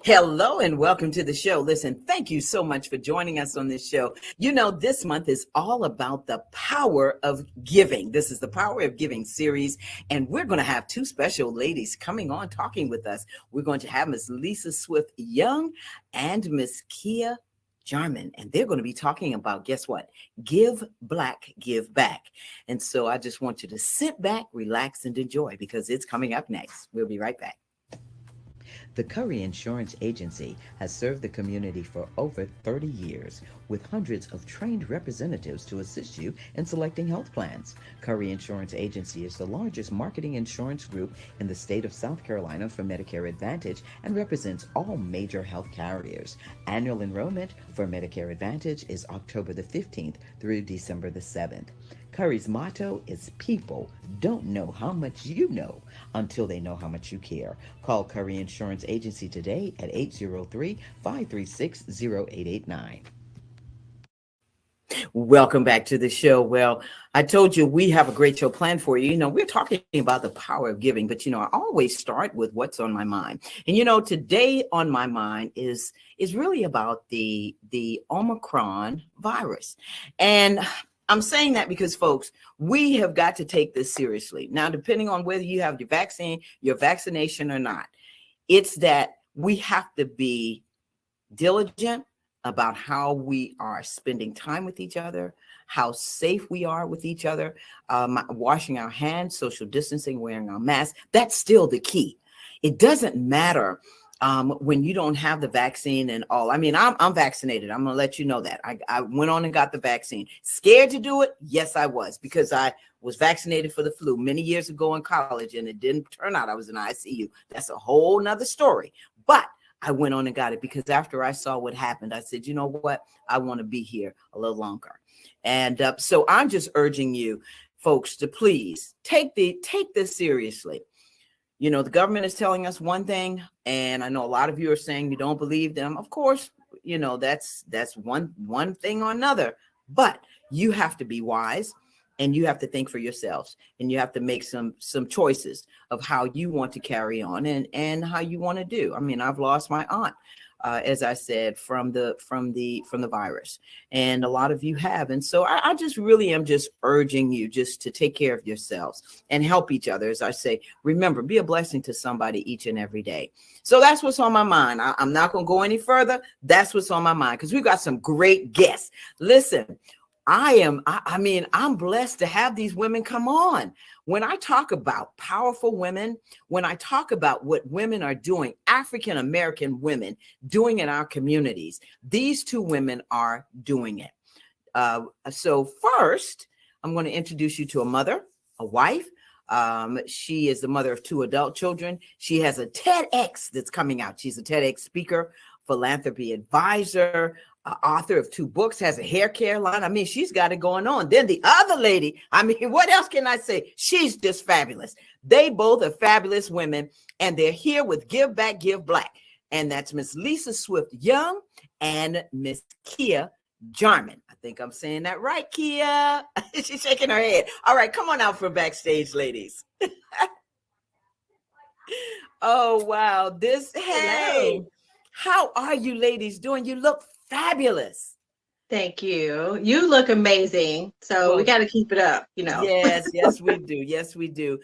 Hello and welcome to the show. Listen, thank you so much for joining us on this show. You know, this month is all about the power of giving. This is the Power of Giving series, and we're going to have two special ladies coming on talking with us. We're going to have Miss Lisa Swift Young and Miss Kia Jarman, and they're going to be talking about, guess what? Give Black, Give Back. And so I just want you to sit back, relax, and enjoy because it's coming up next. We'll be right back. The Curry Insurance Agency has served the community for over 30 years with hundreds of trained representatives to assist you in selecting health plans. Curry Insurance Agency is the largest marketing insurance group in the state of South Carolina for Medicare Advantage and represents all major health carriers. Annual enrollment for Medicare Advantage is October the 15th through December the 7th. Curry's motto is people don't know how much you know until they know how much you care. Call Curry Insurance Agency today at 803-536-0889. Welcome back to the show. Well, I told you we have a great show planned for you. You know, we're talking about the power of giving, but, you know, I always start with what's on my mind. And, you know, today on my mind is really about the Omicron virus. And I'm saying that because, folks, we have got to take this seriously. Now, depending on whether you have your vaccine, your vaccination or not, it's that we have to be diligent about how we are spending time with each other, how safe we are with each other, washing our hands, social distancing, wearing our masks. That's still the key. It doesn't matter when you don't have the vaccine and all. I mean, I'm vaccinated. I'm going to let you know that. I went on and got the vaccine. Scared to do it? Yes, I was, because I was vaccinated for the flu many years ago in college, and it didn't turn out I was in ICU. That's a whole nother story. But I went on and got it because after I saw what happened, I said, you know what? I want to be here a little longer. And so I'm just urging you, folks, to please take this seriously. You know, the government is telling us one thing, and I know a lot of you are saying you don't believe them. Of course, you know, that's one thing or another, but you have to be wise and you have to think for yourselves, and you have to make some choices of how you want to carry on and how you want to do. I mean, I've lost my aunt, as I said, from the virus, and a lot of you have. And so I just really am just urging you just to take care of yourselves and help each other. As I say, remember, be a blessing to somebody each and every day. So that's what's on my mind. I'm not going to go any further. That's what's on my mind, because we've got some great guests. Listen, I'm blessed to have these women come on. When I talk about powerful women, when I talk about what women are doing, African-American women doing in our communities, these two women are doing it. So first, I'm going to introduce you to a mother, a wife. She is the mother of two adult children. She has a TEDx that's coming out. She's a TEDx speaker, philanthropy advisor, author of 2 books, has a hair care line. I mean, she's got it going on. Then the other lady, I mean, what else can I say? She's just fabulous. They both are fabulous women, and they're here with Give Back, Give Black. And that's Miss Lisa Swift Young and Miss Kia Jarman. I think I'm saying that right, Kia. She's shaking her head. All right, come on out for backstage, ladies. Oh, wow. Hey, hello. How are you ladies doing? You look fabulous. Thank you. You look amazing. So we got to keep it up, you know. Yes, we do. Yes, we do.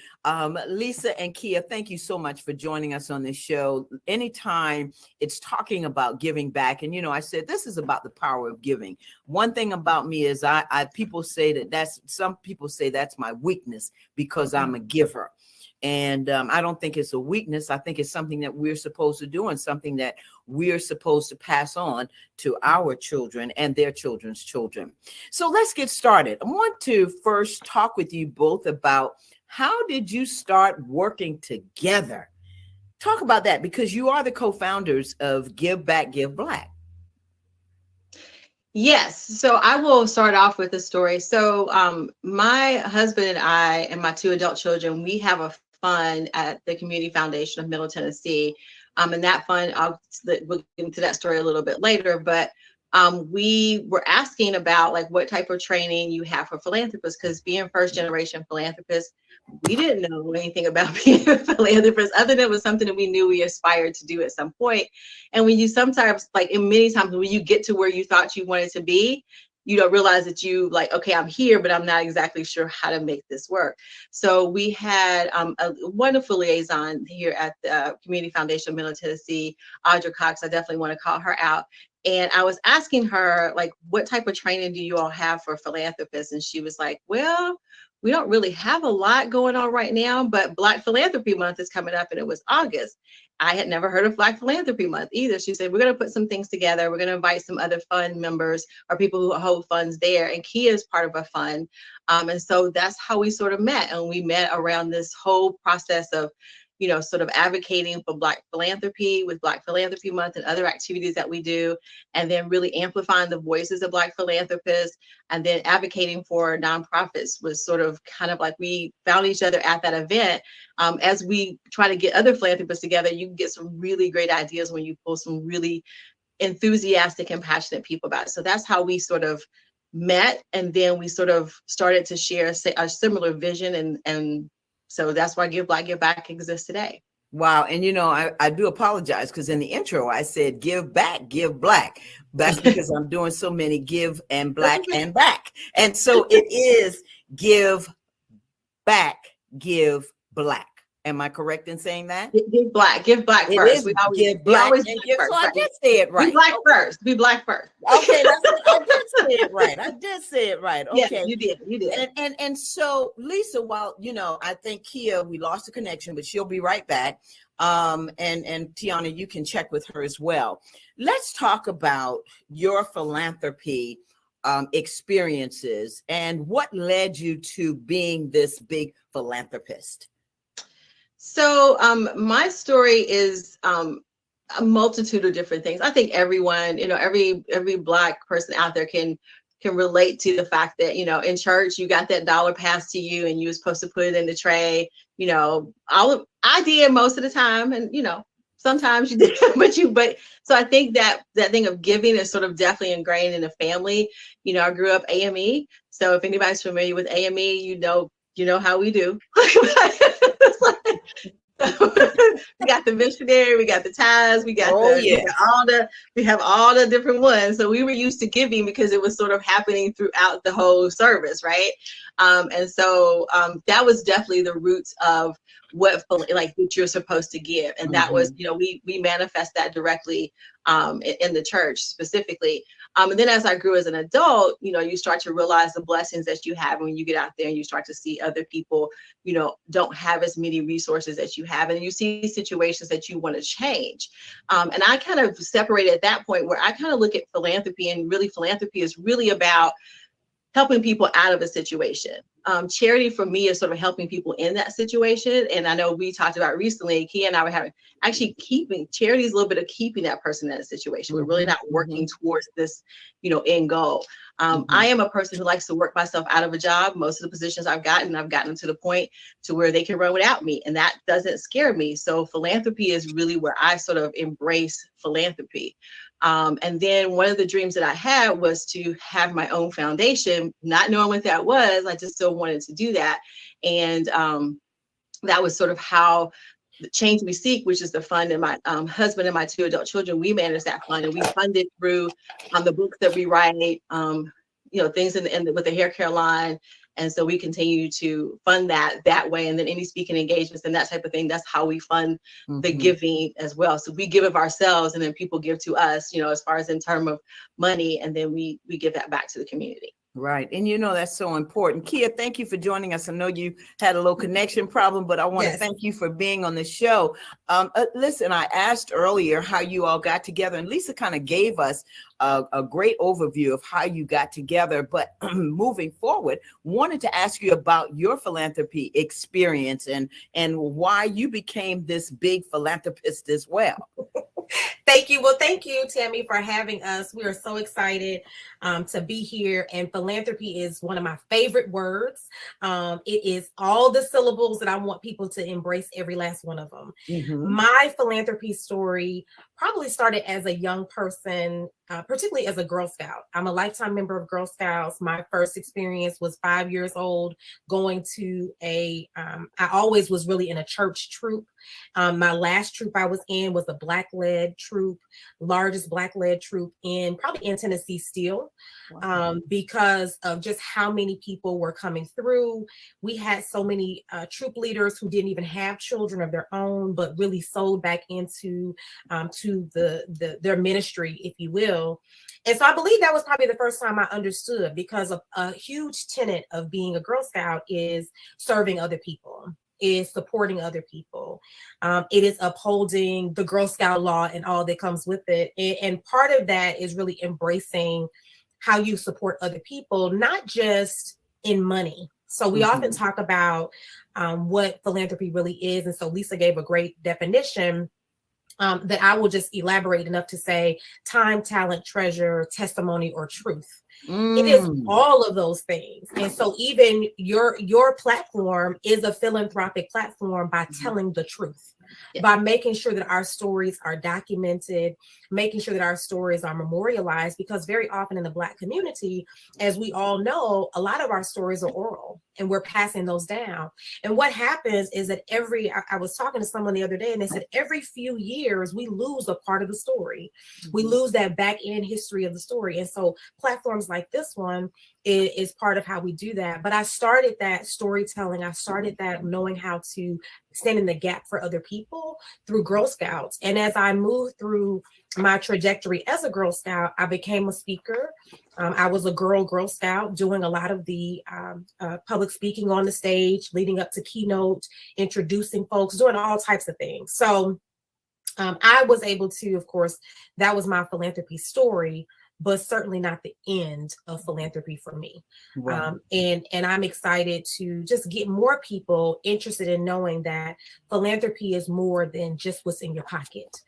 Lisa and Kia, thank you so much for joining us on this show. Anytime it's talking about giving back, and, you know, I said, this is about the power of giving. One thing about me is people say some people say that's my weakness because I'm a giver. And I don't think it's a weakness. I think it's something that we're supposed to do and something that we're supposed to pass on to our children and their children's children. So let's get started. I want to first talk with you both about how did you start working together? Talk about that, because you are the co-founders of Give Back, Give Black. Yes. So I will start off with a story. So my husband and I and my 2 adult children, we have a fund at the Community Foundation of Middle Tennessee. And that fund, we'll get into that story a little bit later, but we were asking about like what type of training you have for philanthropists, because being first generation philanthropists, we didn't know anything about being a philanthropist other than it was something that we knew we aspired to do at some point. And when you sometimes, like in many times when you get to where you thought you wanted to be, you don't realize that you like, okay, I'm here, but I'm not exactly sure how to make this work. So we had a wonderful liaison here at the Community Foundation of Middle Tennessee, Audra Cox. I definitely want to call her out. And I was asking her, like, what type of training do you all have for philanthropists? And she was like, well, we don't really have a lot going on right now, but Black Philanthropy Month is coming up, and it was August. I had never heard of Black Philanthropy Month either. She said, we're going to put some things together. We're going to invite some other fund members or people who hold funds there. And Kia is part of a fund. And so that's how we sort of met. And we met around this whole process of, you know, sort of advocating for Black philanthropy with Black Philanthropy Month and other activities that we do, and then really amplifying the voices of Black philanthropists, and then advocating for nonprofits was sort of kind of like we found each other at that event. As we try to get other philanthropists together, you can get some really great ideas when you pull some really enthusiastic and passionate people about it. So that's how we sort of met, and then we sort of started to share a similar vision, and so that's why Give Black, Give Back exists today. Wow. And, you know, I do apologize because in the intro, I said, give back, give black. That's because I'm doing so many give and black and back. And so it is give back, give black. Am I correct in saying that? Give black it first. Is we always give black and give. So I did say it right. Be black first. Be black first. Okay, I did say it right. I did say it right. Okay, yeah, you did. And so Lisa, while you know, I think Kia, we lost the connection, but she'll be right back. And Tiana, you can check with her as well. Let's talk about your philanthropy experiences and what led you to being this big philanthropist. So my story is a multitude of different things. I think everyone, you know, every Black person out there can relate to the fact that, you know, in church, you got that dollar passed to you and you were supposed to put it in the tray. You know, I did most of the time, and, you know, sometimes you did, but so I think that thing of giving is sort of definitely ingrained in the family. You know, I grew up AME. So if anybody's familiar with AME, you know how we do. We got the missionary, we got the tithes, we have all the different ones. So we were used to giving because it was sort of happening throughout the whole service, right? And so that was definitely the roots of what you're supposed to give, and that was, you know, we manifest that directly in the church specifically. And then as I grew as an adult, you know, you start to realize the blessings that you have when you get out there and you start to see other people, you know, don't have as many resources as you have, and you see situations that you want to change. And I kind of separated at that point where I kind of look at philanthropy, and really philanthropy is really about helping people out of a situation. Charity for me is sort of helping people in that situation. And I know we talked about recently, Kia and I were having actually keeping charity is a little bit of keeping that person in a situation. We're really not working towards this, you know, end goal. I am a person who likes to work myself out of a job. Most of the positions I've gotten to the point to where they can run without me, and that doesn't scare me. So philanthropy is really where I sort of embrace philanthropy. And then one of the dreams that I had was to have my own foundation, not knowing what that was. I just still wanted to do that. And that was sort of how the Change We Seek, which is the fund, and my husband and my 2 adult children, we manage that fund, and we fund it through the books that we write, you know, things with the hair care line. And so we continue to fund that way. And then any speaking engagements and that type of thing, that's how we fund the giving as well. So we give of ourselves, and then people give to us, you know, as far as in terms of money, and then we give that back to the community. Right. And you know, that's so important. Kia, thank you for joining us. I know you had a little connection problem, but I want to thank you for being on the show. Listen, I asked earlier how you all got together, and Lisa kind of gave us a great overview of how you got together. But moving forward, wanted to ask you about your philanthropy experience and why you became this big philanthropist as well. Thank you. Well, thank you, Tammy, for having us. We are so excited to be here. And philanthropy is one of my favorite words. It is all the syllables that I want people to embrace, every last one of them. My philanthropy story probably started as a young person particularly as a Girl Scout. I'm a lifetime member of Girl Scouts. My first experience was 5 years old, going to I always was really in a church troop. My last troop I was in was a Black-led troop, largest Black-led troop probably in Tennessee still, because of just how many people were coming through. We had so many troop leaders who didn't even have children of their own, but really sold back into to their ministry, if you will. And so I believe that was probably the first time I understood, because a huge tenet of being a Girl Scout is serving other people, is supporting other people. It is upholding the Girl Scout law and all that comes with it. And part of that is really embracing how you support other people, not just in money. So we often talk about what philanthropy really is. And so Lisa gave a great definition that I will just elaborate enough to say: time, talent, treasure, testimony, or truth. It is all of those things. And so even your platform is a philanthropic platform by telling the truth, by making sure that our stories are documented, making sure that our stories are memorialized, because very often in the Black community, as we all know, a lot of our stories are oral and we're passing those down. And what happens is that I was talking to someone the other day, and they said every few years we lose a part of the story. We lose that back end history of the story. And so platforms like this one is part of how we do that. But I started that storytelling. I started that knowing how to stand in the gap for other people through Girl Scouts. And as I moved through my trajectory as a Girl Scout, I became a speaker. I was a Girl Scout, doing a lot of the public speaking on the stage, leading up to keynote, introducing folks, doing all types of things. So I was able to, of course, that was my philanthropy story, but certainly not the end of philanthropy for me. Wow. And I'm excited to just get more people interested in knowing that philanthropy is more than just what's in your pocket.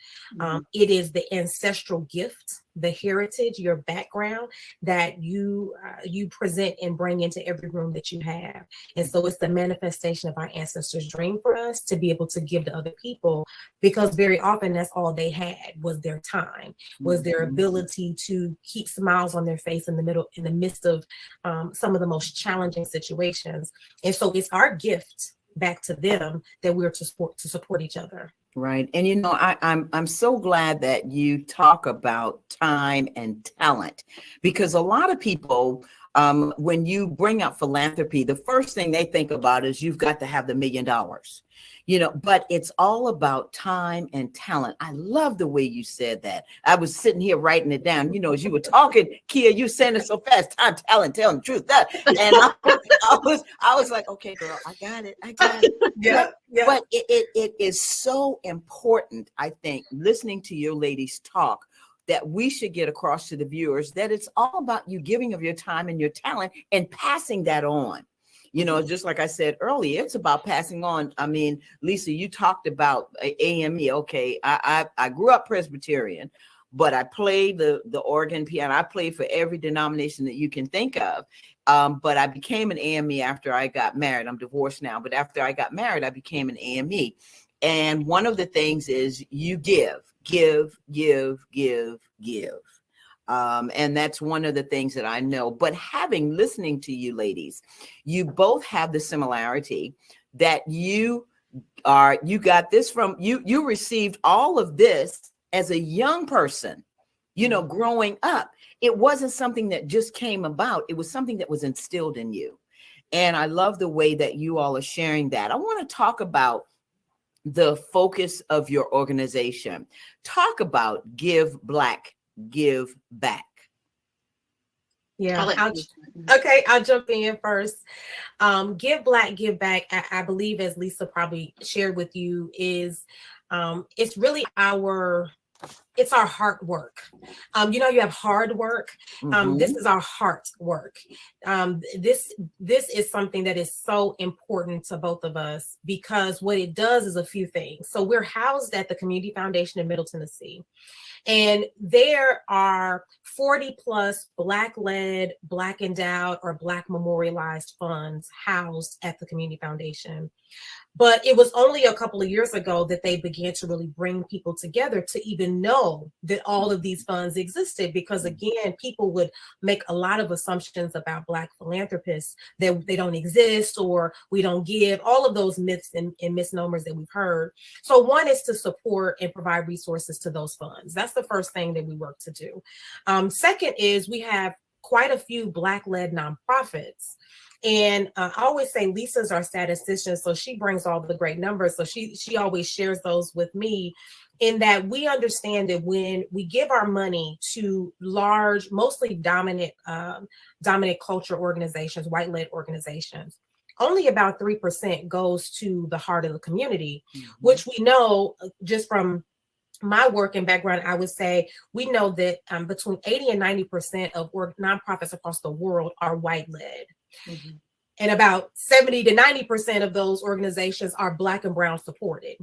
It is the ancestral gift, the heritage, your background that you present and bring into every room that you have. And so it's the manifestation of our ancestors' dream for us to be able to give to other people, because very often that's all they had was their time, was their ability to keep smiles on their face in the midst of some of the most challenging situations. And so it's our gift back to them that we're to support each other. Right. And I'm so glad that you talk about time and talent, because a lot of people, when you bring up philanthropy, the first thing they think about is you've got to have the $1 million, but it's all about time and talent. I love the way you said that. I was sitting here writing it down. As you were talking, Kia, you saying it so fast: time, talent, telling the truth. And I was like, okay, girl, I got it. Yeah. But it is so important, I think, listening to your ladies talk, that we should get across to the viewers that it's all about you giving of your time and your talent and passing that on. Just like I said earlier, it's about passing on. I mean, Lisa, you talked about AME. Okay, I grew up Presbyterian, but I played the organ, piano. I played for every denomination that you can think of. But I became an AME after I got married. I'm divorced now, but after I got married, I became an AME. And one of the things is you give. And that's one of the things that I know. But listening to you ladies, you both have the similarity that you got this from, you received all of this as a young person, growing up. It wasn't something that just came about. It was something that was instilled in you. And I love the way that you all are sharing that. I want to talk about the focus of your organization. Talk about Give Black, Give Back. Yeah. I'll jump in first. Give Black, Give Back, I believe, as Lisa probably shared with you, is it's really it's our heart work. You have hard work. This is our heart work. This is something that is so important to both of us, because what it does is a few things. So we're housed at the Community Foundation in Middle Tennessee. And there are 40 plus Black-led, Black endowed, or Black memorialized funds housed at the Community Foundation. But it was only a couple of years ago that they began to really bring people together to even know that all of these funds existed. Because again, people would make a lot of assumptions about Black philanthropists, that they don't exist or we don't give, all of those myths and misnomers that we've heard. So one is to support and provide resources to those funds. That's the first thing that we work to do. Second is we have quite a few Black-led nonprofits. And I always say Lisa's our statistician, so she brings all the great numbers. So she always shares those with me, in that we understand that when we give our money to large, mostly dominant culture organizations, white-led organizations, only about 3% goes to the heart of the community, which we know just from my work and background, I would say we know that between 80 and 90% of nonprofits across the world are white-led. And about 70 to 90% of those organizations are Black and brown supported.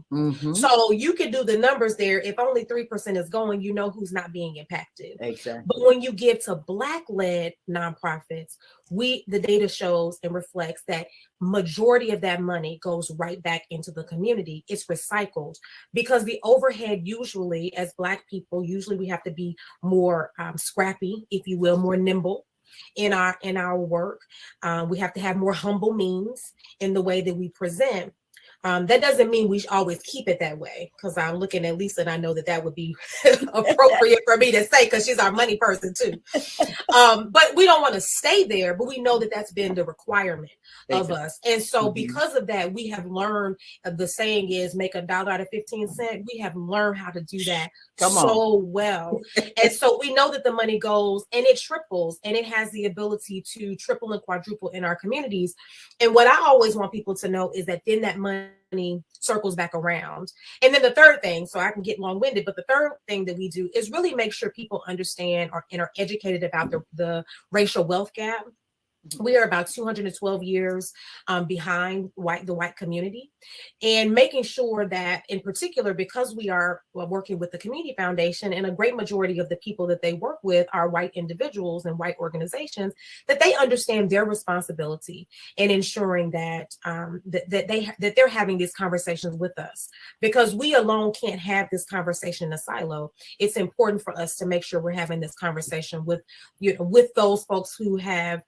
So you can do the numbers there. If only 3% is going, you know who's not being impacted. Exactly. But when you give to Black-led nonprofits, the data shows and reflects that majority of that money goes right back into the community. It's recycled, because the overhead usually, as Black people, usually we have to be more scrappy, if you will, more nimble in our work. We have to have more humble means in the way that we present. That doesn't mean we should always keep it that way, because I'm looking at Lisa and I know that would be appropriate for me to say, because she's our money person too. But we don't want to stay there, but we know that that's been the requirement of us. And so because of that, we have learned, the saying is make $1 out of 15 cents. We have learned how to do that well. And so we know that the money goes and it triples, and it has the ability to triple and quadruple in our communities. And what I always want people to know is that then that money circles back around. And then the third thing, so I can get long-winded, but the third thing that we do is really make sure people understand and are educated about the racial wealth gap. We are about 212 years behind the white community, and making sure that, in particular, because we are working with the Community Foundation, and a great majority of the people that they work with are white individuals and white organizations, that they understand their responsibility in ensuring that that they're having these conversations with us, because we alone can't have this conversation in a silo. It's important for us to make sure we're having this conversation with those folks who have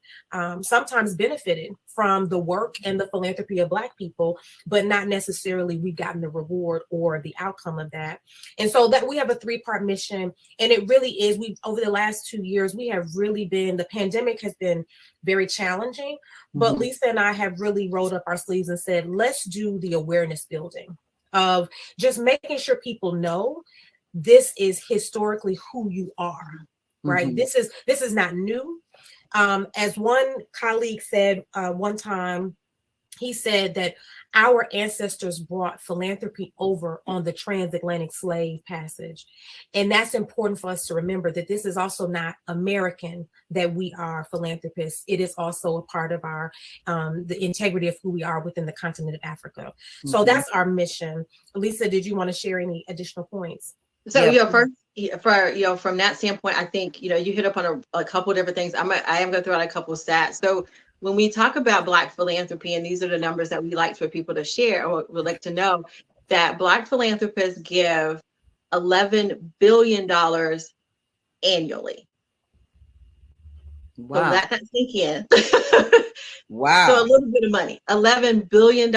sometimes benefited from the work and the philanthropy of Black people, but not necessarily we've gotten the reward or the outcome of that. And so that we have a 3-part mission, and it really is, over the last 2 years, we have really been, the pandemic has been very challenging, but Lisa and I have really rolled up our sleeves and said, let's do the awareness building of just making sure people know this is historically who you are, right? This is not new. As one colleague said one time, he said that our ancestors brought philanthropy over on the transatlantic slave passage. And that's important for us to remember, that this is also not American, that we are philanthropists. It is also a part of our, the integrity of who we are within the continent of Africa. So that's our mission. Lisa, did you want to share any additional points? So, first, from that standpoint, I think, you hit up on a couple of different things. I am going to throw out a couple of stats. So when we talk about Black philanthropy, and these are the numbers that we like for people to share or would like to know, that Black philanthropists give $11 billion annually. Wow. So let that sink in. Wow. So a little bit of money, $11 billion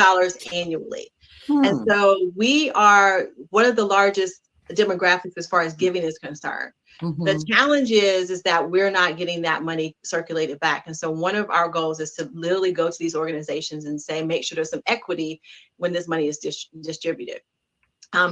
annually. And so we are one of the largest demographics as far as giving is concerned. The challenge is that we're not getting that money circulated back. And so one of our goals is to literally go to these organizations and say, make sure there's some equity when this money is distributed.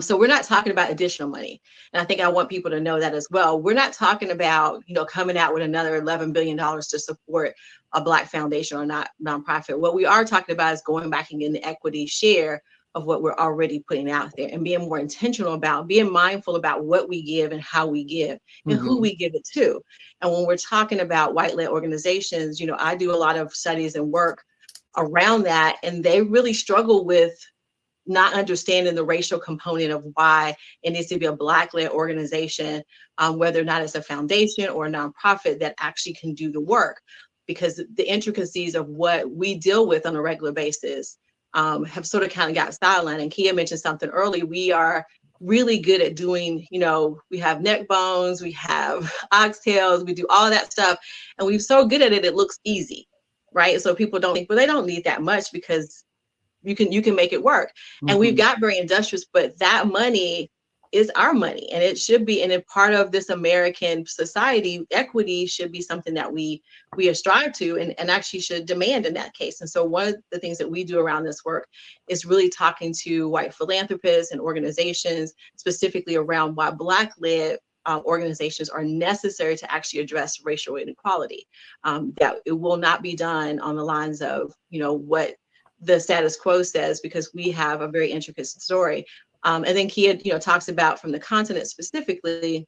So we're not talking about additional money. And I think I want people to know that as well. We're not talking about, coming out with another $11 billion to support a Black foundation or not nonprofit. What we are talking about is going back and getting the equity share of what we're already putting out there, and being more intentional about being mindful about what we give and how we give and who we give it to. And when we're talking about white-led organizations, I do a lot of studies and work around that, and they really struggle with not understanding the racial component of why it needs to be a Black-led organization, whether or not it's a foundation or a nonprofit that actually can do the work, because the intricacies of what we deal with on a regular basis have sort of kind of got sidelined. And Kia mentioned something early. We are really good at doing, we have neck bones, we have oxtails, we do all that stuff. And we're so good at it, it looks easy, right? So people don't think, well, they don't need that much because you can make it work. Mm-hmm. And we've got very industrious, but that money is our money, and it should be. And a part of this American society, equity should be something that we strive to and actually should demand in that case. And so one of the things that we do around this work is really talking to white philanthropists and organizations, specifically around why Black-led organizations are necessary to actually address racial inequality. That it will not be done on the lines of, what the status quo says, because we have a very intricate story. And then Kia, talks about from the continent specifically,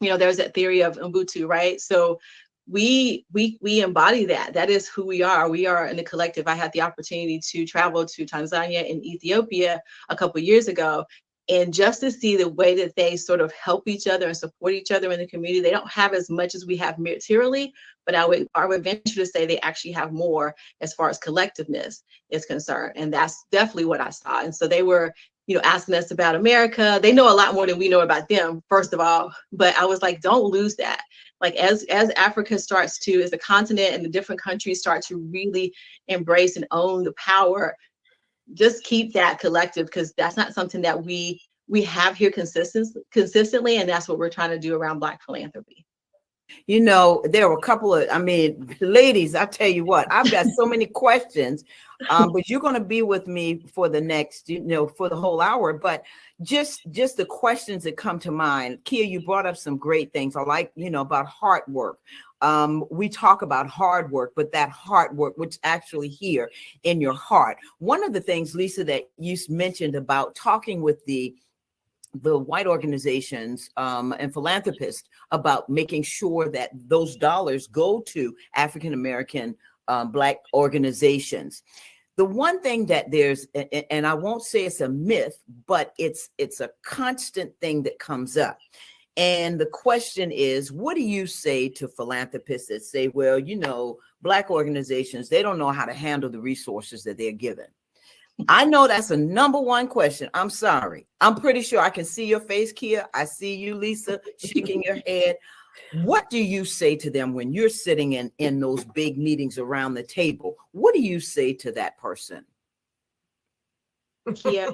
there's that theory of Ubuntu, right? So we embody that. That is who we are. We are in the collective. I had the opportunity to travel to Tanzania and Ethiopia a couple of years ago. And just to see the way that they sort of help each other and support each other in the community, they don't have as much as we have materially, but I would venture to say they actually have more as far as collectiveness is concerned. And that's definitely what I saw. And so they were, asking us about America. They know a lot more than we know about them, first of all. But I was like, don't lose that. Like as Africa starts to, as the continent and the different countries start to really embrace and own the power, just keep that collective, because that's not something that we have here consistently, and that's what we're trying to do around Black philanthropy. There were a couple of, ladies, I tell you what, I've got so many questions, but you're going to be with me for the next, for the whole hour. But just the questions that come to mind. Kia, you brought up some great things. I like, about hard work. We talk about hard work, but that hard work, which actually here in your heart. One of the things, Lisa, that you mentioned about talking with the white organizations and philanthropists about making sure that those dollars go to African-American Black organizations. The one thing that there's, and I won't say it's a myth, but it's a constant thing that comes up. And the question is, what do you say to philanthropists that say, well, Black organizations, they don't know how to handle the resources that they're given? I know that's a number one question. I'm sorry. I'm pretty sure I can see your face, Kia. I see you, Lisa, shaking your head. What do you say to them when you're sitting in those big meetings around the table? What do you say to that person? Yeah.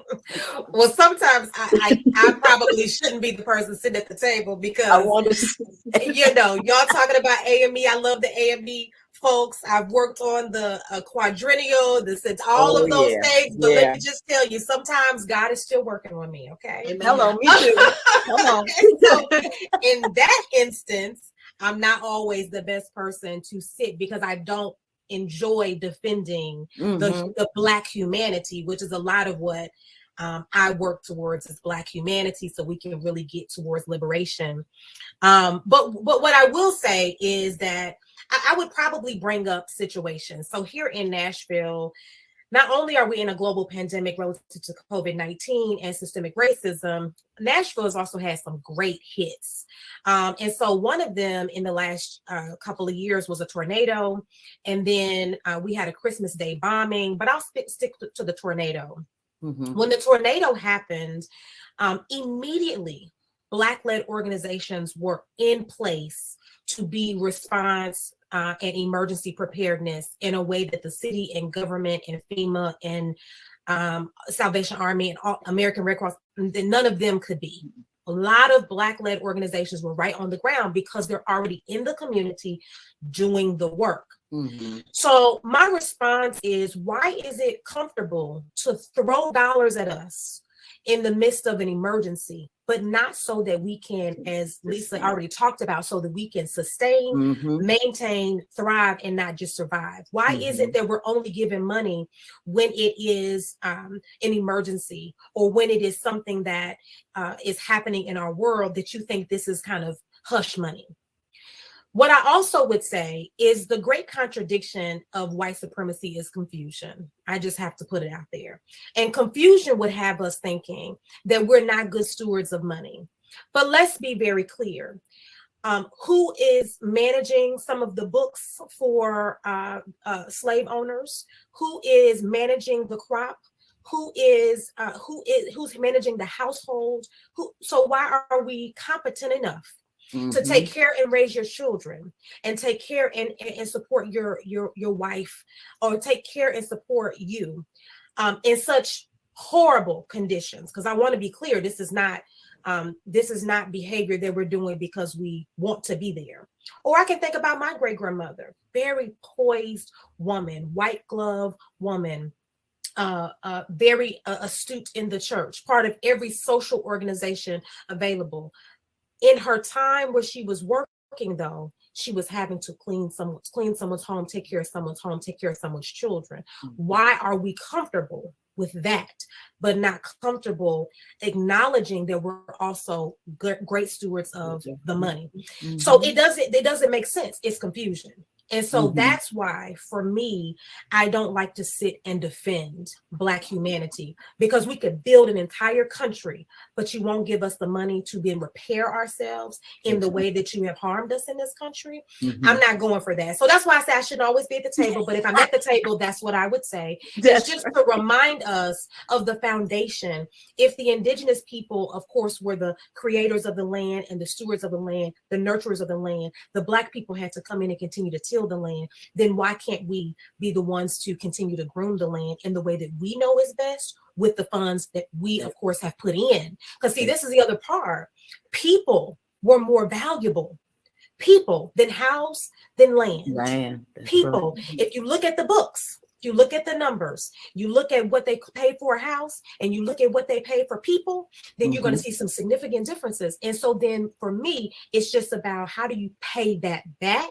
Well, sometimes I probably shouldn't be the person sitting at the table, because I want to, y'all talking about AME. I love the AME folks. I've worked on the quadrennial, all of those things. But let me just tell you, sometimes God is still working on me. Okay. Amen. Hello, me too. Come on. So in that instance, I'm not always the best person to sit, because I don't enjoy defending the Black humanity, which is a lot of what I work towards, is Black humanity, so we can really get towards liberation. But what I will say is that I would probably bring up situations. So here in Nashville, not only are we in a global pandemic relative to COVID-19 and systemic racism, Nashville has also had some great hits. And so one of them in the last couple of years was a tornado. And then we had a Christmas Day bombing, but I'll stick to the tornado. Mm-hmm. When the tornado happened, immediately Black-led organizations were in place to be response and emergency preparedness in a way that the city and government and FEMA and Salvation Army and American Red Cross, none of them could be. A lot of Black-led organizations were right on the ground because they're already in the community doing the work. Mm-hmm. So my response is, why is it comfortable to throw dollars at us in the midst of an emergency, but not so that we can, as Lisa already talked about, so that we can sustain, maintain, thrive, and not just survive? Why is it that we're only giving money when it is an emergency, or when it is something that is happening in our world that you think this is kind of hush money? What I also would say is the great contradiction of white supremacy is confusion. I just have to put it out there. And confusion would have us thinking that we're not good stewards of money. But let's be very clear. who is managing some of the books for slave owners, who is managing the crop, who's managing the household, so why are we competent enough to take care and raise your children, and take care and support your wife, or take care and support you in such horrible conditions? Because I want to be clear, this is not behavior that we're doing because we want to be there. Or I can think about my great grandmother, very poised woman, white glove woman, very astute in the church, part of every social organization available. In her time where she was working, though, she was having to clean someone's home, take care of someone's home, take care of someone's children. Why are we comfortable with that, but not comfortable acknowledging that we're also great stewards of the money? So it doesn't make sense. It's confusion. And so that's why, for me, I don't like to sit and defend Black humanity, because we could build an entire country, but you won't give us the money to then repair ourselves in the way that you have harmed us in this country. I'm not going for that. So that's why I say I shouldn't always be at the table. But if I'm at the table, that's what I would say. It's just to remind us of the foundation. If the indigenous people, of course, were the creators of the land and the stewards of the land, the nurturers of the land, the Black people had to come in and continue to till the land, then why can't we be the ones to continue to groom the land in the way that we know is best, with the funds that we, of course, have put in? Because see, this is the other part. People were more valuable, people, than house, than land. People, if you look at the books, you look at the numbers, you look at what they pay for a house, and you look at what they pay for people, then you're going to see some significant differences. And so then for me, it's just about, how do you pay that back?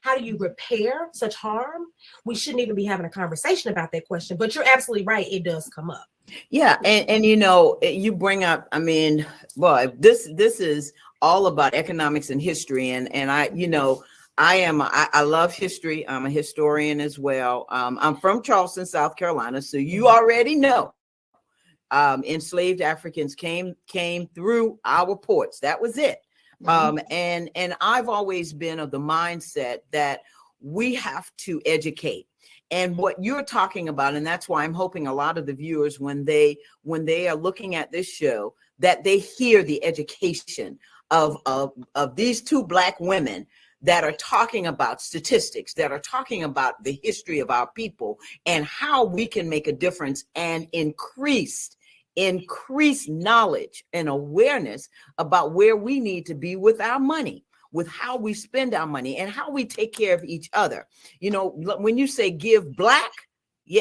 How do you repair such harm? We shouldn't even be having a conversation about that question, but you're absolutely right. It does come up. Yeah. And you know, you bring up, I mean, well, this is all about economics and history. And I, you know, I love history. I'm a historian as well. I'm from Charleston, South Carolina. So you already know, enslaved Africans came through our ports. That was it. And I've always been of the mindset that we have to educate. And what you're talking about, and that's why I'm hoping a lot of the viewers, when they are looking at this show, that they hear the education of these two Black women that are talking about statistics, that are talking about the history of our people and how we can make a difference and increase knowledge and awareness about where we need to be with our money, with how we spend our money and how we take care of each other. You know, when you say give Black,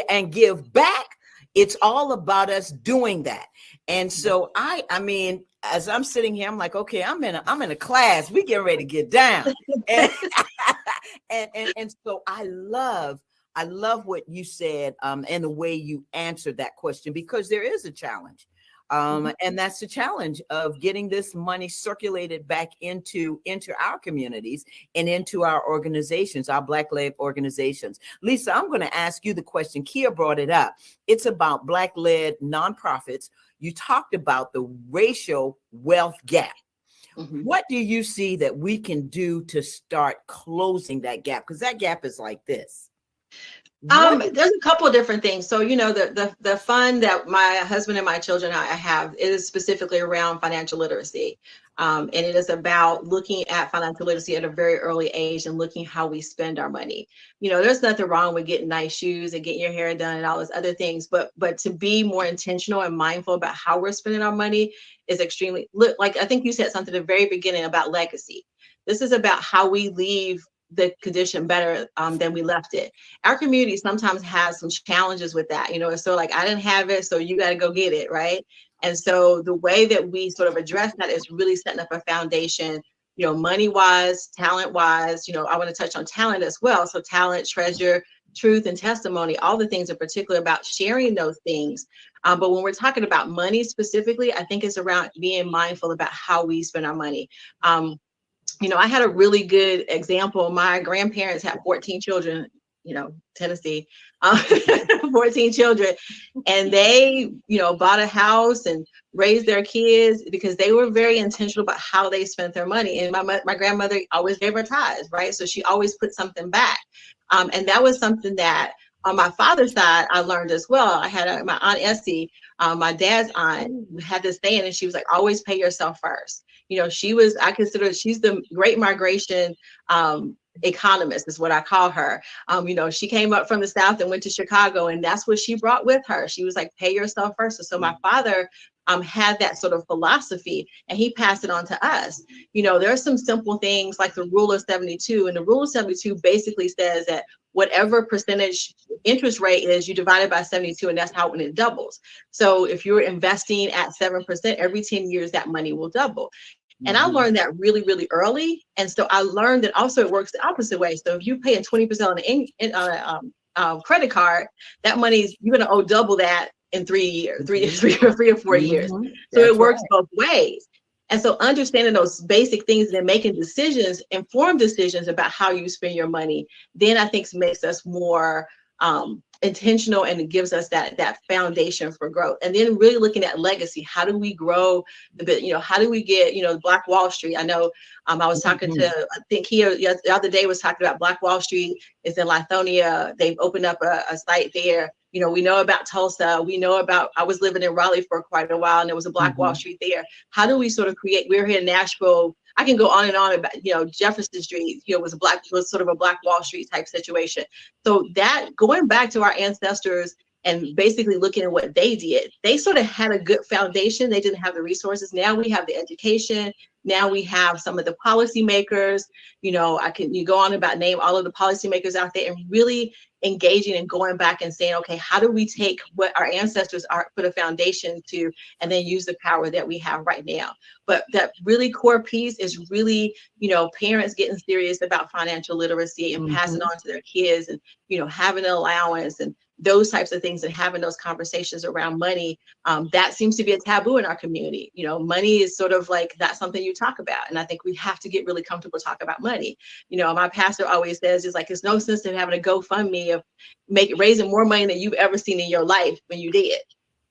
and give back, it's all about us doing that. And so I mean, as I'm sitting here, I'm like, okay, I'm in a class. We getting ready to get down. And, and so I love what you said, and the way you answered that question, because there is a challenge. And that's the challenge of getting this money circulated back into our communities and into our organizations, our Black-led organizations. Lisa, I'm going to ask you the question. Kia brought it up. It's about Black-led nonprofits. You talked about the racial wealth gap. What do you see that we can do to start closing that gap? Because that gap is like this. There's a couple of different things. So, you know, the fund that my husband and my children I have is specifically around financial literacy. And it is about looking at financial literacy at a very early age and looking how we spend our money. You know, there's nothing wrong with getting nice shoes and getting your hair done and all those other things, but to be more intentional and mindful about how we're spending our money is extremely, like I think you said something at the very beginning about legacy. This is about how we leave the condition better than we left it. Our community sometimes has some challenges with that. You know, so like, I didn't have it, so you got to go get it, right? And so the way that we sort of address that is really setting up a foundation, you know, money-wise, talent-wise. You know, I want to touch on talent as well. So talent, treasure, truth, and testimony, all the things in particular about sharing those things. But when we're talking about money specifically, I think it's around being mindful about how we spend our money. You know, I had a really good example. My grandparents had 14 children. Tennessee, 14 children, and they, bought a house and raised their kids because they were very intentional about how they spent their money. And my grandmother always gave her tithes, right? So she always put something back. And that was something that on my father's side, I learned as well. I had my Aunt Essie, my dad's aunt, had this saying, and she was like, always pay yourself first. I consider she's the great migration economist is what I call her. She came up from the South and went to Chicago, and that's what she brought with her. She was like, pay yourself first. So my father had that sort of philosophy, and he passed it on to us. There are some simple things like the rule of 72, and the rule of 72 basically says that whatever percentage interest rate is, you divide it by 72, and that's how when it doubles. So if you're investing at 7%, every 10 years, that money will double. And I learned that really, really early. And so I learned that also it works the opposite way. So if you're paying 20% on a credit card, that money, you're going to owe double that in 3 years, 3 or 4 years. So it works both ways. And so understanding those basic things and making decisions, informed decisions about how you spend your money, then I think makes us more intentional, and it gives us that foundation for growth. And then really looking at legacy. How do we grow the bit? How do we get, Black Wall Street? I know I was talking to, I think the other day was talking about Black Wall Street is in Lithonia. They've opened up a site there. We know about Tulsa. We know about, I was living in Raleigh for quite a while, and there was a Black Wall Street there. How do we sort of create, we're here in Nashville. I can go on and on about, Jefferson Street, was sort of a Black Wall Street type situation. So that going back to our ancestors and basically looking at what they did, they sort of had a good foundation. They didn't have the resources. Now we have the education. Now we have some of the policymakers. You go on about name all of the policymakers out there, and really engaging and going back and saying, okay, how do we take what our ancestors put a foundation to, and then use the power that we have right now? But that really core piece is really, parents getting serious about financial literacy and passing on to their kids, and, having an allowance and those types of things, and having those conversations around money. That seems to be a taboo in our community. Money is sort of like, that's something you talk about. And I think we have to get really comfortable talking about money. My pastor always says, it's like, there's no sense in having a GoFundMe of raising more money than you've ever seen in your life when you did.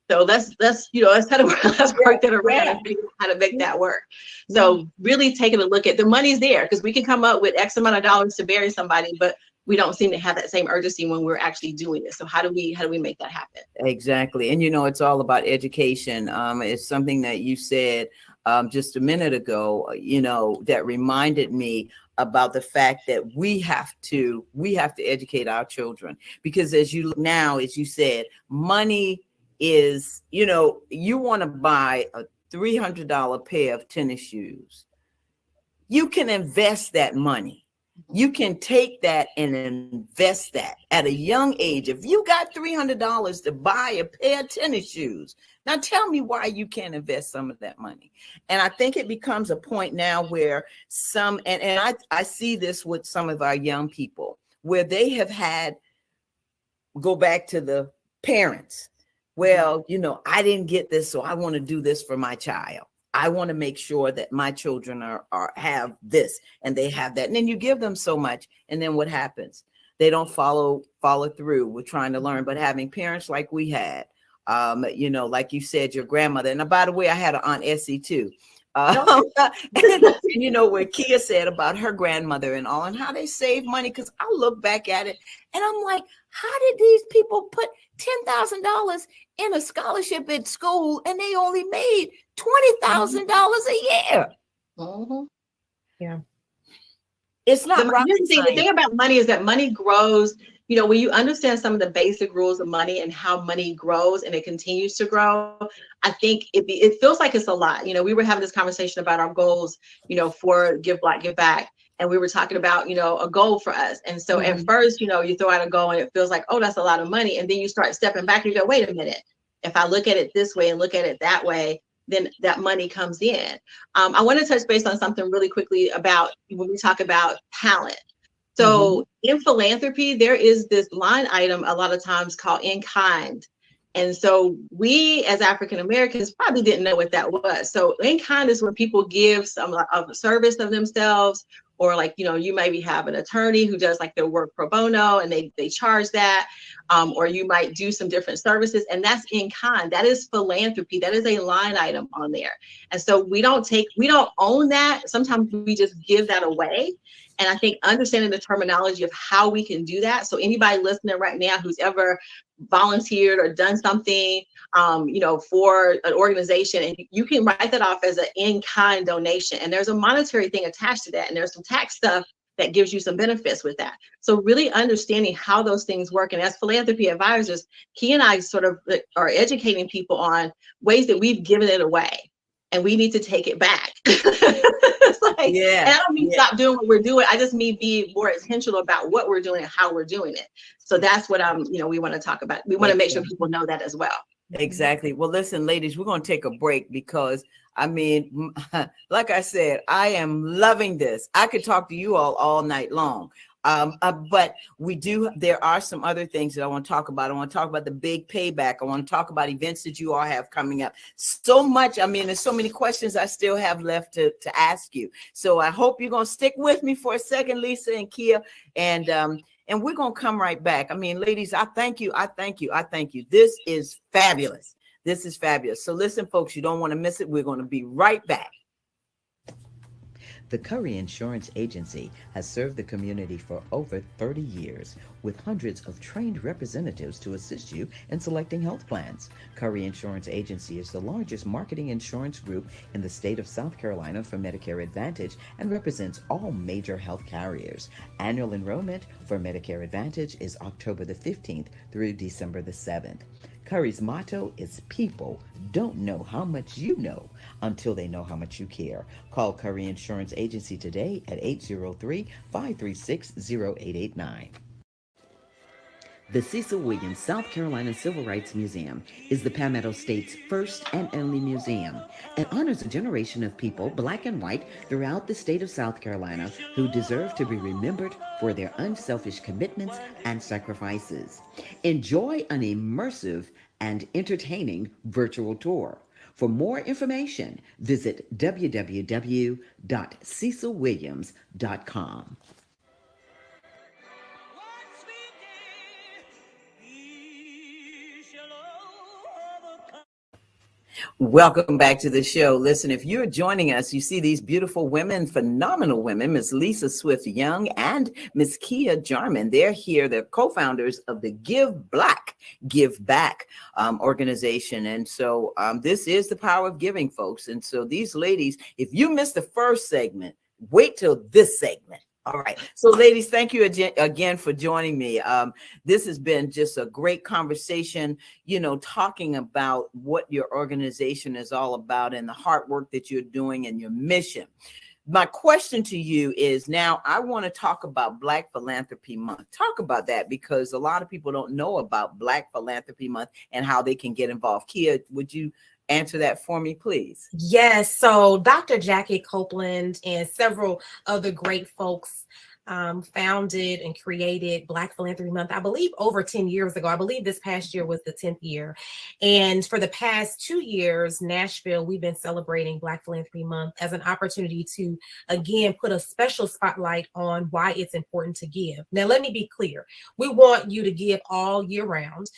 So let's kind of let's work that around and figure out how to make that work. So really taking a look at the money's there, because we can come up with X amount of dollars to bury somebody, but we don't seem to have that same urgency when we're actually doing it. So how do we make that happen? Exactly. And it's all about education. It's something that you said just a minute ago, that reminded me about the fact that we have to educate our children, because as you said, money is, you want to buy a $300 pair of tennis shoes. You can invest that money. You can take that and invest that at a young age. If you got $300 to buy a pair of tennis shoes, now tell me why you can't invest some of that money. And I think it becomes a point now where I see this with some of our young people, where they have had, go back to the parents. Well, I didn't get this, so I want to do this for my child. I want to make sure that my children have this and they have that. And then you give them so much. And then what happens? They don't follow through with trying to learn. But having parents like we had, like you said, your grandmother. And by the way, I had an Aunt Essie too. And what Kia said about her grandmother and all, and how they save money. Because I look back at it and I'm like, how did these people put $10,000 in a scholarship at school and they only made $20,000 a year? Yeah. It's not right. The thing about money is that money grows. When you understand some of the basic rules of money and how money grows and it continues to grow, I think it feels like it's a lot. We were having this conversation about our goals, for Give Black, Give Back. And we were talking about, a goal for us. And so at first, you throw out a goal and it feels like, oh, that's a lot of money. And then you start stepping back and you go, wait a minute. If I look at it this way and look at it that way, then that money comes in. I want to touch base on something really quickly about when we talk about talent. So in philanthropy, there is this line item a lot of times called in kind. And so we as African Americans probably didn't know what that was. So in kind is when people give some of service of themselves, or like, you maybe have an attorney who does like their work pro bono and they charge that, or you might do some different services, and that's in kind. That is philanthropy. That is a line item on there. And so we don't own that. Sometimes we just give that away. And I think understanding the terminology of how we can do that. So anybody listening right now who's ever volunteered or done something, for an organization, and you can write that off as an in-kind donation. And there's a monetary thing attached to that. And there's some tax stuff that gives you some benefits with that. So really understanding how those things work. And as philanthropy advisors, Key and I sort of are educating people on ways that we've given it away and we need to take it back. It's like, and I don't mean stop doing what we're doing. I just mean be more intentional about what we're doing and how we're doing it. So that's what we want to talk about. We want to make sure people know that as well. Exactly. Well, listen, ladies, we're going to take a break because like I said, I am loving this. I could talk to you all night long. But there are some other things that I want to talk about. I want to talk about the big payback. I want to talk about events that you all have coming up. So much. There's so many questions I still have left to ask you. So I hope you're going to stick with me for a second, Lisa and Kia. And we're going to come right back. Ladies, I thank you. I thank you. I thank you. This is fabulous. This is fabulous. So listen, folks, you don't want to miss it. We're going to be right back. The Curry Insurance Agency has served the community for over 30 years with hundreds of trained representatives to assist you in selecting health plans. Curry Insurance Agency is the largest marketing insurance group in the state of South Carolina for Medicare Advantage and represents all major health carriers. Annual enrollment for Medicare Advantage is October the 15th through December the 7th. Curry's motto is people don't know how much you know until they know how much you care. Call Curry Insurance Agency today at 803-536-0889. The Cecil Williams South Carolina Civil Rights Museum is the Palmetto State's first and only museum. It honors a generation of people, black and white, throughout the state of South Carolina who deserve to be remembered for their unselfish commitments and sacrifices. Enjoy an immersive and entertaining virtual tour. For more information, visit www.cecilwilliams.com. Welcome back to the show. Listen, if you're joining us, you see these beautiful women, phenomenal women, Miss Lisa Swift Young and Miss Kia Jarman. They're here. They're co-founders of the Give Black, Give Back organization. And so this is the power of giving, folks. And so these ladies, if you missed the first segment, wait till this segment. All right. So ladies, thank you again for joining me. This has been just a great conversation, talking about what your organization is all about and the hard work that you're doing and your mission. My question to you is, now I want to talk about Black Philanthropy Month. Talk about that, because a lot of people don't know about Black Philanthropy Month and how they can get involved. Kia, would you answer that for me, please? Yes. So Dr. Jackie Copeland and several other great folks founded and created Black Philanthropy Month, I believe over 10 years ago. I believe this past year was the 10th year. And for the past 2 years, Nashville, we've been celebrating Black Philanthropy Month as an opportunity to, again, put a special spotlight on why it's important to give. Now, let me be clear. We want you to give all year round.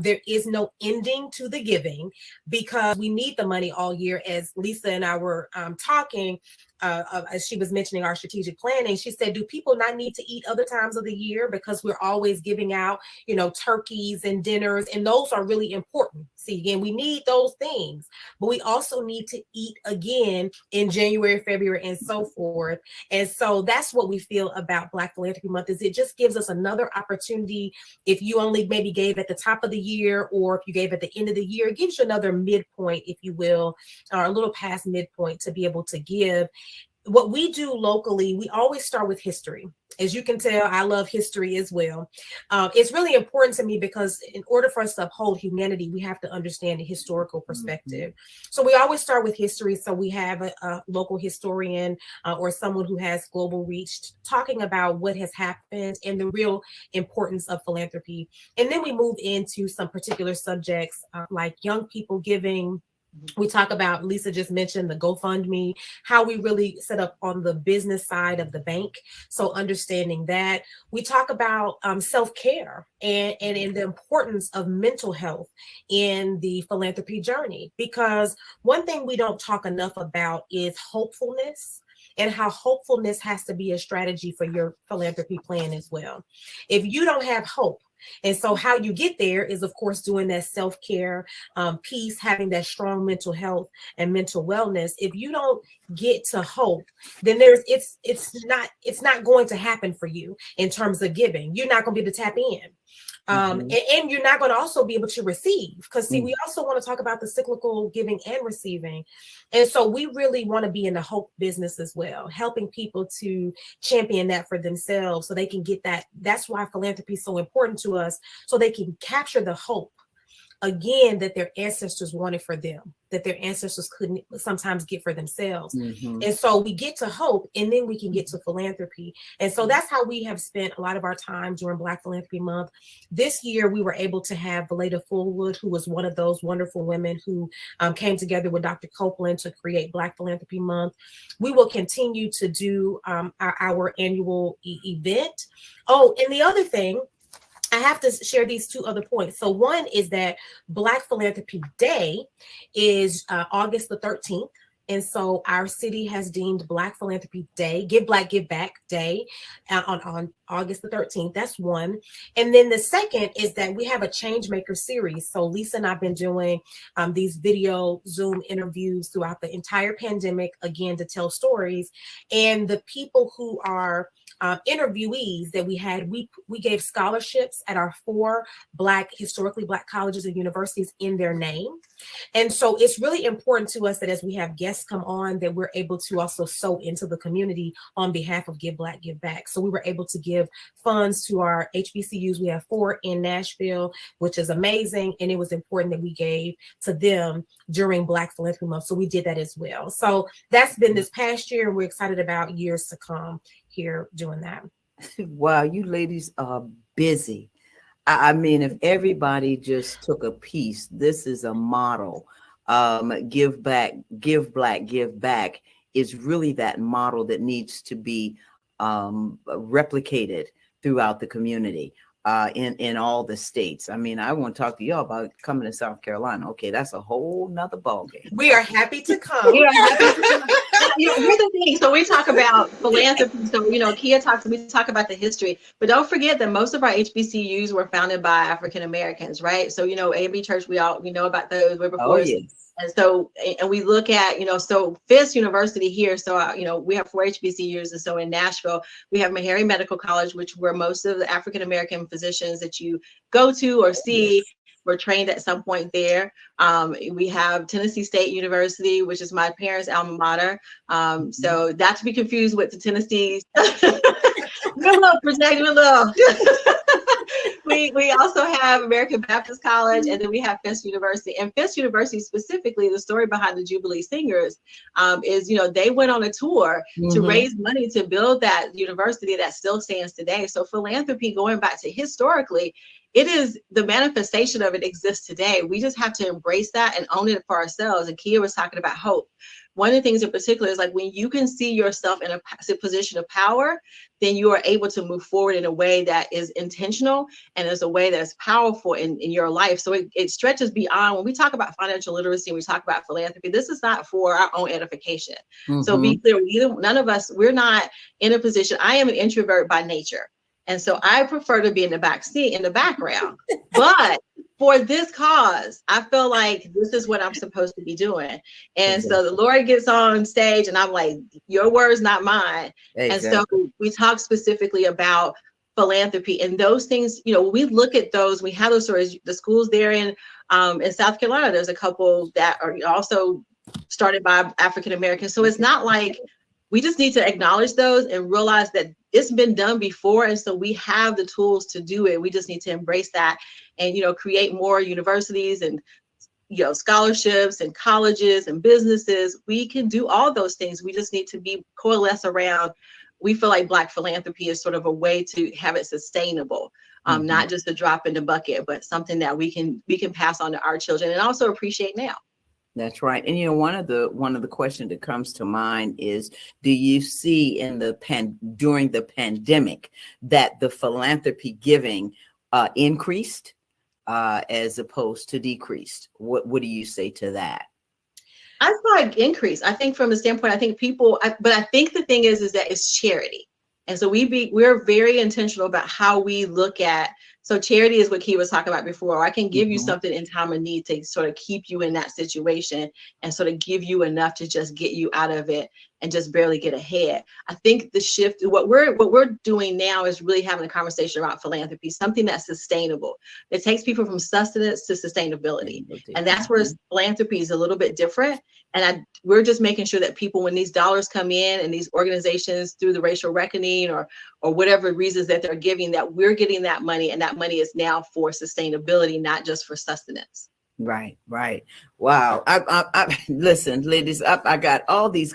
There is no ending to the giving because we need the money all year. As Lisa and I were talking, as she was mentioning our strategic planning, she said, do people not need to eat other times of the year because we're always giving out, turkeys and dinners, and those are really important. See, again, we need those things, but we also need to eat again in January, February, and so forth. And so that's what we feel about Black Philanthropy Month, is it just gives us another opportunity. If you only maybe gave at the top of the year, or if you gave at the end of the year, it gives you another midpoint, if you will, or a little past midpoint to be able to give. What we do locally, we always start with history. As you can tell, I love history as well. It's really important to me because in order for us to uphold humanity, we have to understand the historical perspective. So we always start with history. So we have a local historian or someone who has global reach talking about what has happened and the real importance of philanthropy. And then we move into some particular subjects like young people giving, We talk about, Lisa just mentioned the GoFundMe, how we really set up on the business side of the bank. So understanding that. We talk about self-care and the importance of mental health in the philanthropy journey. Because one thing we don't talk enough about is hopefulness, and how hopefulness has to be a strategy for your philanthropy plan as well. If you don't have hope, and so how you get there is, of course, doing that self-care piece, having that strong mental health and mental wellness. If you don't get to hope, then it's not going to happen for you in terms of giving. You're not going to be able to tap in. And you're not going to also be able to receive, because see, we also want to talk about the cyclical giving and receiving. And so we really want to be in the hope business as well, helping people to champion that for themselves so they can get that. That's why philanthropy is so important to us, so they can capture the hope again that their ancestors wanted for them, that their ancestors couldn't sometimes get for themselves. And so we get to hope, and then we can get to philanthropy. And so that's how we have spent a lot of our time during Black Philanthropy Month. This year, we were able to have Valeda Fullwood, who was one of those wonderful women who came together with Dr. Copeland to create Black Philanthropy Month. We will continue to do our annual event. Oh, and the other thing, I have to share these two other points. So one is that Black Philanthropy Day is August the 13th. And so our city has deemed Black Philanthropy Day, Give Black, Give Back Day on August the 13th. That's one. And then the second is that we have a Changemaker series. So Lisa and I've been doing these video Zoom interviews throughout the entire pandemic, again, to tell stories. And the people who are interviewees that we had, we gave scholarships at our 4 historically Black colleges and universities in their name. And so it's really important to us that as we have guests come on, that we're able to also sow into the community on behalf of Give Black, Give Back. So we were able to give funds to our HBCUs. We have 4 in Nashville, which is amazing. And it was important that we gave to them during Black Philanthropy Month. So we did that as well. So that's been this past year, and we're excited about years to come here doing that. Wow, you ladies are busy. I mean, if everybody just took a piece, this is a model. Give back, give Black, give back is really that model that needs to be replicated throughout the community. In all the states. I mean, I want to talk to y'all about coming to South Carolina. Okay, that's a whole nother ballgame. We are happy to come. We are happy to come. Here's the thing. So we talk about philanthropy. So, Kia we talk about the history, but don't forget that most of our HBCUs were founded by African Americans, right? So, A&B Church, we know about those. We're before. Oh, yes. And so, and we look at, so Fisk University here. So, we have 4 HBCUs. And so in Nashville, we have Meharry Medical College, which where most of the African-American physicians that you go to or see were trained at some point there. We have Tennessee State University, which is my parents' alma mater. So not to be confused with the Tennessee. We also have American Baptist College, and then we have Fisk University. And Fisk University specifically, the story behind the Jubilee Singers is, they went on a tour to raise money to build that university that still stands today. So philanthropy, going back to historically, it is the manifestation of it exists today. We just have to embrace that and own it for ourselves. And Kia was talking about hope. One of the things in particular is like when you can see yourself in a position of power, then you are able to move forward in a way that is intentional and is a way that's powerful in your life. So it stretches beyond when we talk about financial literacy and we talk about philanthropy. This is not for our own edification. So be clear, none of us, we're not in a position. I am an introvert by nature. And so I prefer to be in the back seat, in the background. But for this cause, I feel like this is what I'm supposed to be doing. And so the Lord gets on stage and I'm like, your words, not mine. Exactly. And so we talk specifically about philanthropy and those things, we look at those, we have those stories, the schools there in South Carolina, there's a couple that are also started by African Americans. So it's not like, we just need to acknowledge those and realize that it's been done before. And so we have the tools to do it. We just need to embrace that and, create more universities and, scholarships and colleges and businesses. We can do all those things. We just need to coalesce around. We feel like Black philanthropy is sort of a way to have it sustainable, not just a drop in the bucket, but something that we can pass on to our children and also appreciate now. That's right. And one of the questions that comes to mind is, do you see in during the pandemic that the philanthropy giving increased as opposed to decreased? What do you say to that? I saw an increase. I think from the standpoint, I think people, but I think the thing is that it's charity. And so we're very intentional about how we look at. So charity is what Key was talking about before. I can give you something in time of need to sort of keep you in that situation and sort of give you enough to just get you out of it and just barely get ahead. I think the shift, what we're doing now is really having a conversation about philanthropy, something that's sustainable. It takes people from sustenance to sustainability. And that's where philanthropy is a little bit different. And we're just making sure that people, when these dollars come in and these organizations through the racial reckoning or whatever reasons that they're giving, that we're getting that money, and that money is now for sustainability, not just for sustenance. Right. Wow. I listen, ladies, I got all these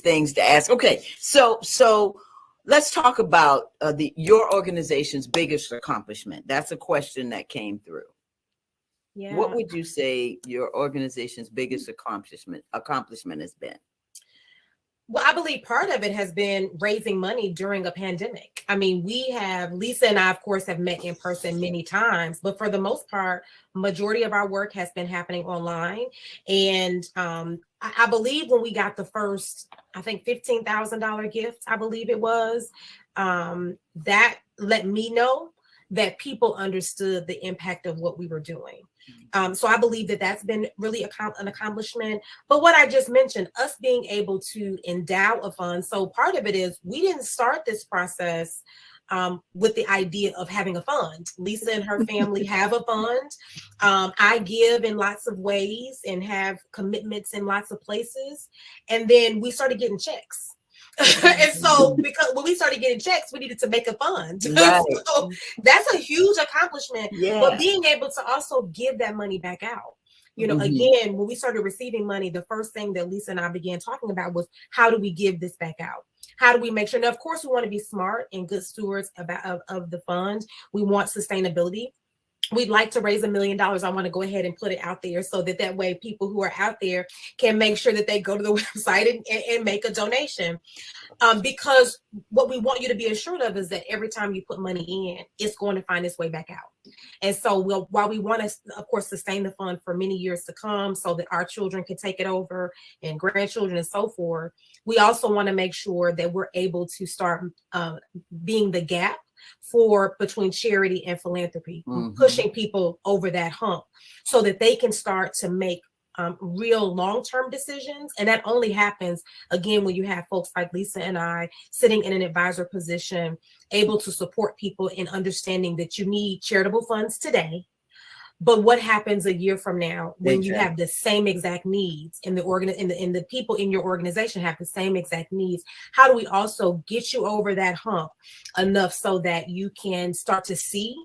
things to ask. Okay. So let's talk about your organization's biggest accomplishment. That's a question that came through. Yeah. What would you say your organization's biggest accomplishment has been? Well, I believe part of it has been raising money during a pandemic. I mean, Lisa and I, of course, have met in person many times, but for the most part, majority of our work has been happening online. And I believe when we got the first, I think $15,000 gift, I believe it was, that let me know that people understood the impact of what we were doing. So I believe that that's been really an accomplishment. But what I just mentioned, us being able to endow a fund. So part of it is we didn't start this process with the idea of having a fund. Lisa and her family have a fund. I give in lots of ways and have commitments in lots of places. And then we started getting checks. And so because when we started getting checks, we needed to make a fund. Right. So that's a huge accomplishment. Yeah. But being able to also give that money back out. Again, when we started receiving money, the first thing that Lisa and I began talking about was, how do we give this back out? How do we make sure? Now, of course, we want to be smart and good stewards of the fund. We want sustainability. We'd like to raise $1 million. I want to go ahead and put it out there so that way people who are out there can make sure that they go to the website and make a donation. Because what we want you to be assured of is that every time you put money in, it's going to find its way back out. And so while we want to, of course, sustain the fund for many years to come so that our children can take it over and grandchildren and so forth, we also want to make sure that we're able to start being the gap between charity and philanthropy, pushing people over that hump so that they can start to make real long-term decisions. And that only happens, again, when you have folks like Lisa and I sitting in an advisor position, able to support people in understanding that you need charitable funds today. But what happens a year from now when you have the same exact needs and the people in your organization have the same exact needs? How do we also get you over that hump enough so that you can start to see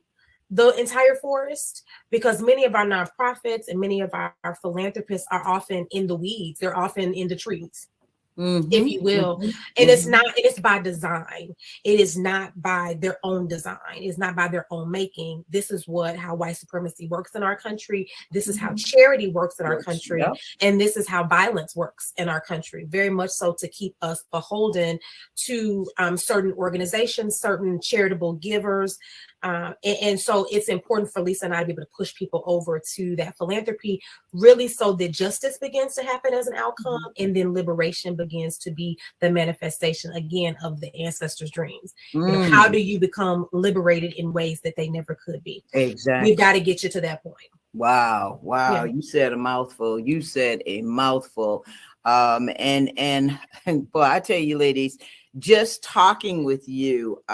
the entire forest? Because many of our nonprofits and many of our philanthropists are often in the weeds. They're often in the trees. If you will. And it's by design. It is not by their own design. It's not by their own making. This is how white supremacy works in our country. This is how charity works in our country. Yep. And this is how violence works in our country, very much so, to keep us beholden to certain organizations, certain charitable givers. And so it's important for Lisa and I to be able to push people over to that philanthropy, really, so that justice begins to happen as an outcome, and then liberation begins to be the manifestation again of the ancestors' dreams. How do you become liberated in ways that they never could be? Exactly. We've got to get you to that point. Wow. Yeah. You said a mouthful. And boy, I tell you, ladies, just talking with you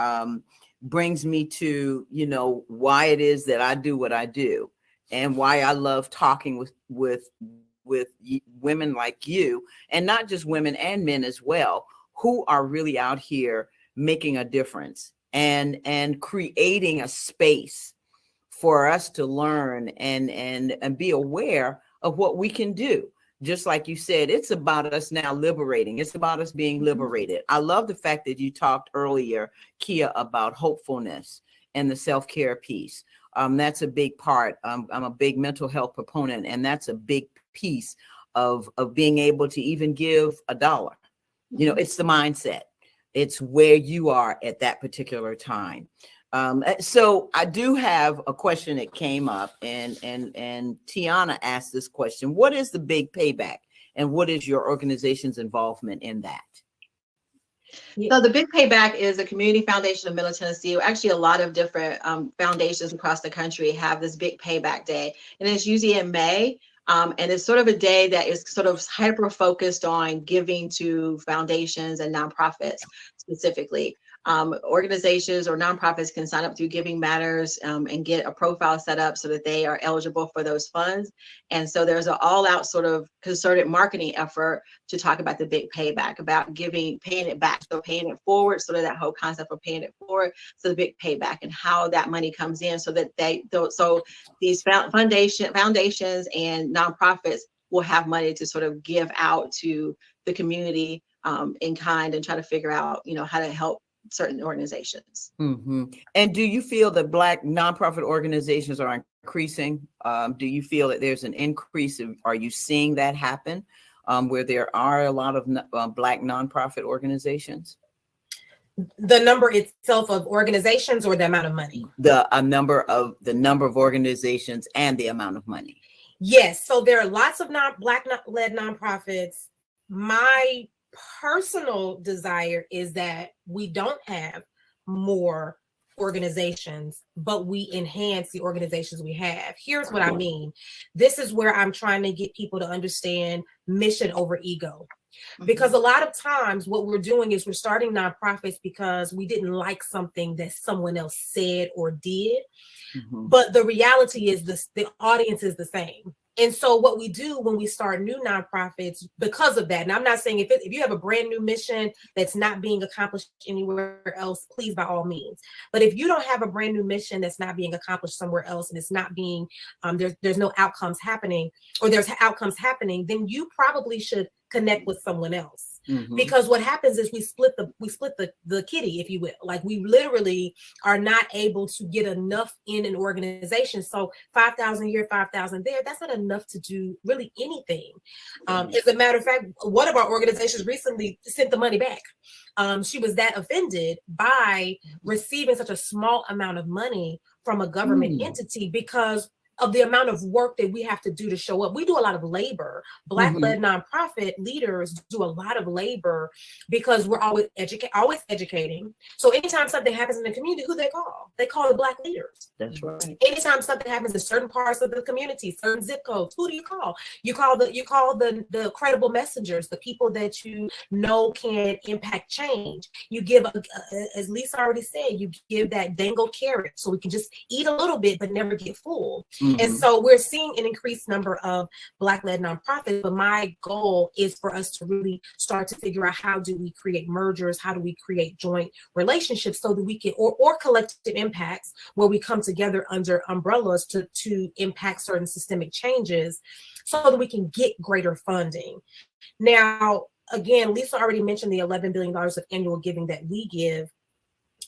brings me to, why it is that I do what I do, and why I love talking with women like you, and not just women and men as well, who are really out here making a difference and creating a space for us to learn and be aware of what we can do. Just like you said, it's about us now liberating. It's about us being liberated. I love the fact that you talked earlier, Kia, about hopefulness and the self-care piece. That's a big part. I'm a big mental health proponent, and that's a big piece of being able to even give $1. You know, it's the mindset. It's where you are at that particular time. So I do have a question that came up, and Tiana asked this question: what is the big payback, and what is your organization's involvement in that? So the Big Payback is a community foundation of Middle Tennessee. Actually, a lot of different foundations across the country have this Big Payback Day, and it's usually in May. And it's sort of a day that is sort of hyper focused on giving to foundations and nonprofits specifically. Organizations or nonprofits can sign up through Giving Matters and get a profile set up so that they are eligible for those funds. And so there's an all-out sort of concerted marketing effort to talk about the big payback, about paying it back, so paying it forward, so that whole concept of paying it forward, so the big payback and how that money comes in, so that so these foundations and nonprofits will have money to sort of give out to the community in kind, and try to figure out, how to help certain organizations. Mm-hmm. And do you feel that Black nonprofit organizations are increasing? Do you feel that there's an increase? Are you seeing that happen where there are a lot of Black nonprofit organizations? The number itself of organizations, or the amount of money? The number of organizations and the amount of money. Yes. So there are lots of Black-led nonprofits. My personal desire is that we don't have more organizations, but we enhance the organizations we have. Here's what I mean. This is where I'm trying to get people to understand mission over ego. Because a lot of times what we're doing is we're starting nonprofits because we didn't like something that someone else said or did. But the reality is the audience is the same. And so what we do when we start new nonprofits, because of that, and I'm not saying if you have a brand new mission that's not being accomplished anywhere else, please, by all means. But if you don't have a brand new mission that's not being accomplished somewhere else, and it's not being, there's no outcomes happening, or there's outcomes happening, then you probably should connect with someone else. Because what happens is we split the kitty, if you will. Like, we literally are not able to get enough in an organization. So 5,000 here, 5,000 there, that's not enough to do really anything. As a matter of fact, one of our organizations recently sent the money back. She was that offended by receiving such a small amount of money from a government entity, because of the amount of work that we have to do to show up. We do a lot of labor. Black-led nonprofit leaders do a lot of labor because we're always educating. So anytime something happens in the community, who they call? They call the Black leaders. That's right. Anytime something happens in certain parts of the community, certain zip codes, who do you call? You call the credible messengers, the people that you know can impact change. You give, as Lisa already said, you give that dangled carrot so we can just eat a little bit but never get full. And so we're seeing an increased number of Black-led nonprofits, but my goal is for us to really start to figure out, how do we create mergers, how do we create joint relationships, so that we can, or collective impacts, where we come together under umbrellas to impact certain systemic changes, so that we can get greater funding. Now, again, Lisa already mentioned the $11 billion of annual giving that we give.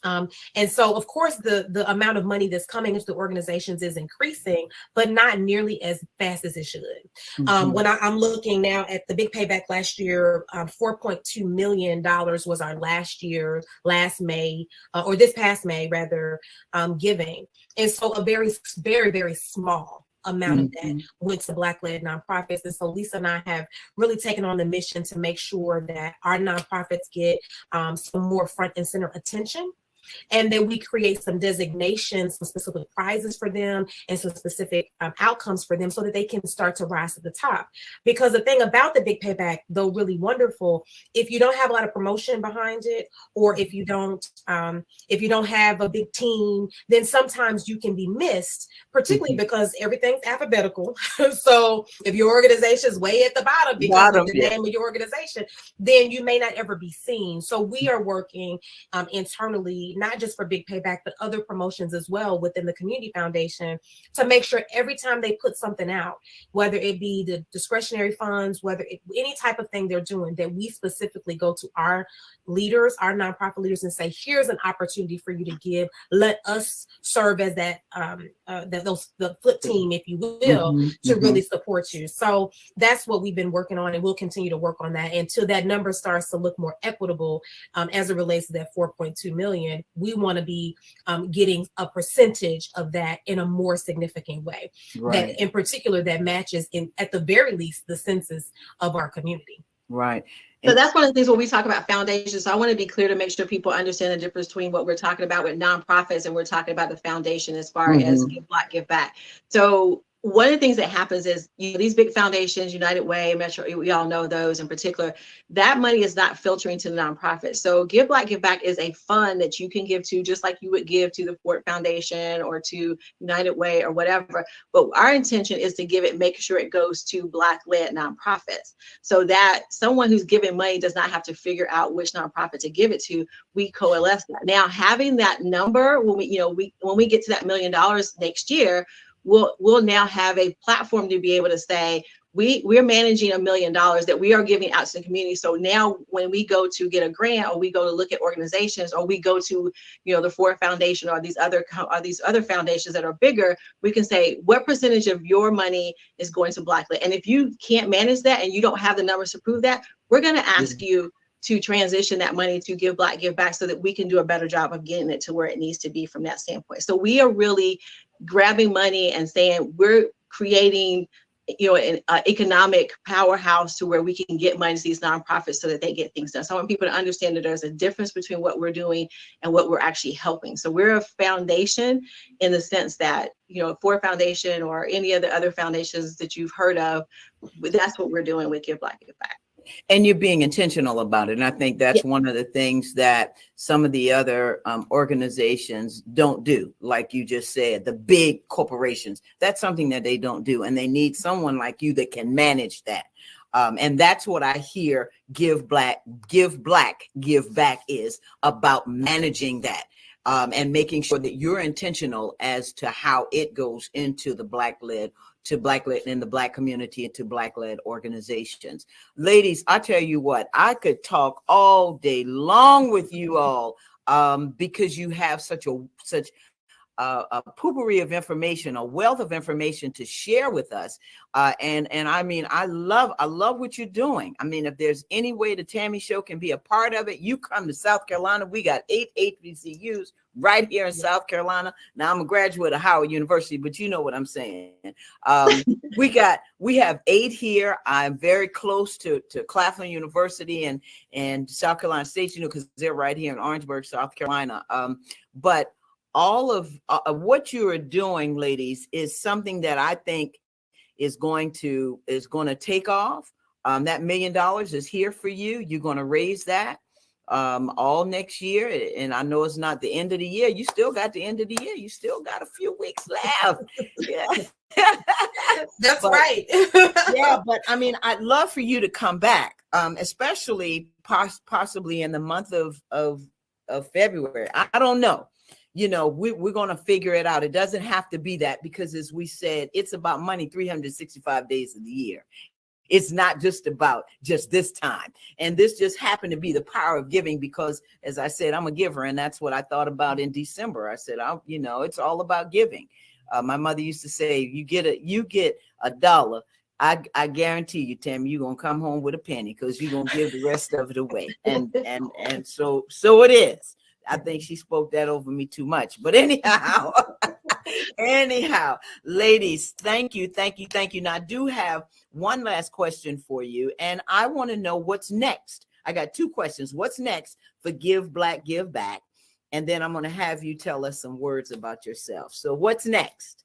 And so, of course, the amount of money that's coming into the organizations is increasing, but not nearly as fast as it should. When I'm looking now at the big payback last year, $4.2 million was our last May, or this past May, rather, giving. And so a very, very, very small amount of that went to Black-led nonprofits. And so Lisa and I have really taken on the mission to make sure that our nonprofits get some more front and center attention, and then we create some designations, some specific prizes for them, and some specific outcomes for them, so that they can start to rise to the top. Because the thing about the big payback, though really wonderful, if you don't have a lot of promotion behind it, or if you don't have a big team, then sometimes you can be missed, particularly because everything's alphabetical. So if your organization is way at the bottom because of the name of your organization, then you may not ever be seen. So we are working internally opportunity, not just for Big Payback, but other promotions as well within the community foundation, to make sure every time they put something out, whether it be the discretionary funds, whether it, any type of thing they're doing, that we specifically go to our leaders, our nonprofit leaders, and say, here's an opportunity for you to give. Let us serve as that the foot team, if you will, to really support you. So that's what we've been working on, and we'll continue to work on that until that number starts to look more equitable as it relates to that 4.2 million. We want to be getting a percentage of that in a more significant way, that in particular that matches, in at the very least, the census of our community. Right. So that's one of the things when we talk about foundations. So I want to be clear to make sure people understand the difference between what we're talking about with nonprofits and we're talking about the foundation as far as Give Black, Give Back. So one of the things that happens is, you know, these big foundations, United Way, Metro, we all know those in particular, that money is not filtering to the nonprofit. So Give Black, Give Back is a fund that you can give to, just like you would give to the Ford Foundation or to United Way or whatever. But our intention is to give it, make sure it goes to Black-led nonprofits, so that someone who's giving money does not have to figure out which nonprofit to give it to. We coalesce that. Now, having that number, when we get to that $1 million next year, we'll now have a platform to be able to say, we're managing $1 million that we are giving out to the community. So now when we go to get a grant, or we go to look at organizations, or we go to, you know, the Ford Foundation or these other foundations that are bigger, we can say, what percentage of your money is going to Black-led? And if you can't manage that and you don't have the numbers to prove that, we're going to ask you to transition that money to Give Black, Give Back, so that we can do a better job of getting it to where it needs to be from that standpoint. So we are really grabbing money and saying, we're creating, you know, an economic powerhouse to where we can get money to these nonprofits so that they get things done. So I want people to understand that there's a difference between what we're doing and what we're actually helping. So we're a foundation in the sense that, you know, Ford Foundation or any of the other foundations that you've heard of, that's what we're doing with Give Black, Give Back. And you're being intentional about it. And I think that's one of the things that some of the other organizations don't do. Like you just said, the big corporations, that's something that they don't do. And they need someone like you that can manage that. And that's what I hear Give Black, Give Back is about, managing that. And making sure that you're intentional as to how it goes into the Black-led in the Black community, and to Black-led organizations. Ladies, I tell you what, I could talk all day long with you all because you have such a poopery of information, a wealth of information to share with us. And I mean, I love what you're doing. I mean, if there's any way the Tammy Show can be a part of it, you come to South Carolina. We got 8 HBCUs right here in South Carolina. Now, I'm a graduate of Howard University, but you know what I'm saying. We have 8 here. I'm very close to Claflin University and South Carolina State, you know, because they're right here in Orangeburg, South Carolina. But all of what you are doing, ladies, is something that I think is going to take off. That $1 million is here for you. You're going to raise that all next year. And I know it's not the end of the year. You still got the end of the year. You still got a few weeks left. Yeah. That's right. Yeah, but I mean, I'd love for you to come back, especially possibly in the month of February. I don't know. You know, we're going to figure it out. It doesn't have to be that, because as we said, it's about money 365 days of the year. It's not just about just this time. And this just happened to be the power of giving, because as I said, I'm a giver. And that's what I thought about in December. I said, it's all about giving. My mother used to say, you get $1. I guarantee you, Tammy, you're going to come home with a penny, because you're going to give the rest of it away. And so it is. I think she spoke that over me too much. But anyhow, ladies, thank you. Now, I do have one last question for you, and I want to know what's next. I got 2 questions. What's next for Give Black, Give Back? And then I'm going to have you tell us some words about yourself. So what's next?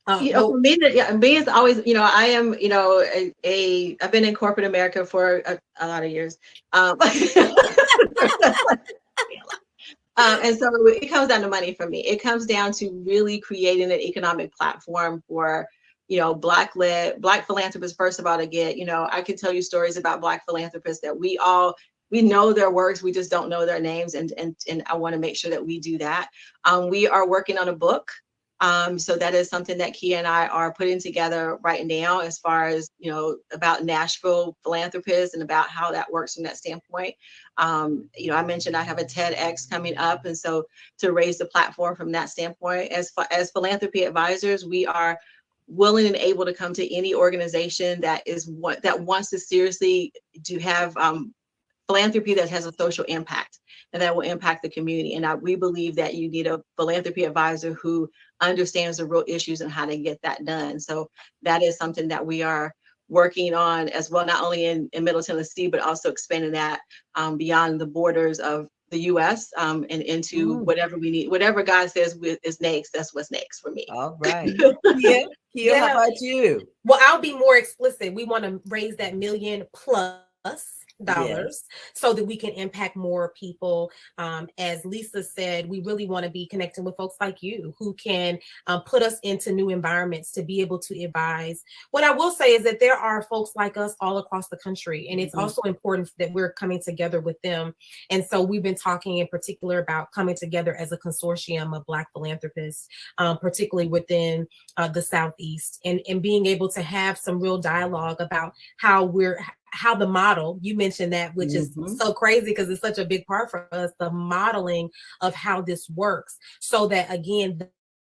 For me, me is always, I am, I've been in corporate America for a lot of years. And so it comes down to money for me. It comes down to really creating an economic platform for, Black philanthropists. First of all, to get, I could tell you stories about Black philanthropists that we all we know their works, we just don't know their names, and I want to make sure that we do that. We are working on a book. So that is something that Kia and I are putting together right now, as far as, about Nashville philanthropists and about how that works from that standpoint. I mentioned I have a TEDx coming up, and so to raise the platform from that standpoint, as philanthropy advisors, we are willing and able to come to any organization that wants to seriously have philanthropy that has a social impact and that will impact the community. And we believe that you need a philanthropy advisor who understands the real issues and how to get that done. So that is something that we are working on as well, not only in Middle Tennessee, but also expanding that beyond the borders of the U.S. And into whatever we need, whatever God says is next. That's what's next for me. All right. Yeah. How about you? Well, I'll be more explicit. We want to raise that $1 million+ so that we can impact more people. As Lisa said, we really want to be connecting with folks like you who can put us into new environments to be able to advise. What I will say is that there are folks like us all across the country, and it's also important that we're coming together with them. And so we've been talking in particular about coming together as a consortium of Black philanthropists, particularly within the Southeast, and being able to have some real dialogue about how the model, you mentioned that, which is so crazy because it's such a big part for us, the modeling of how this works, so that, again,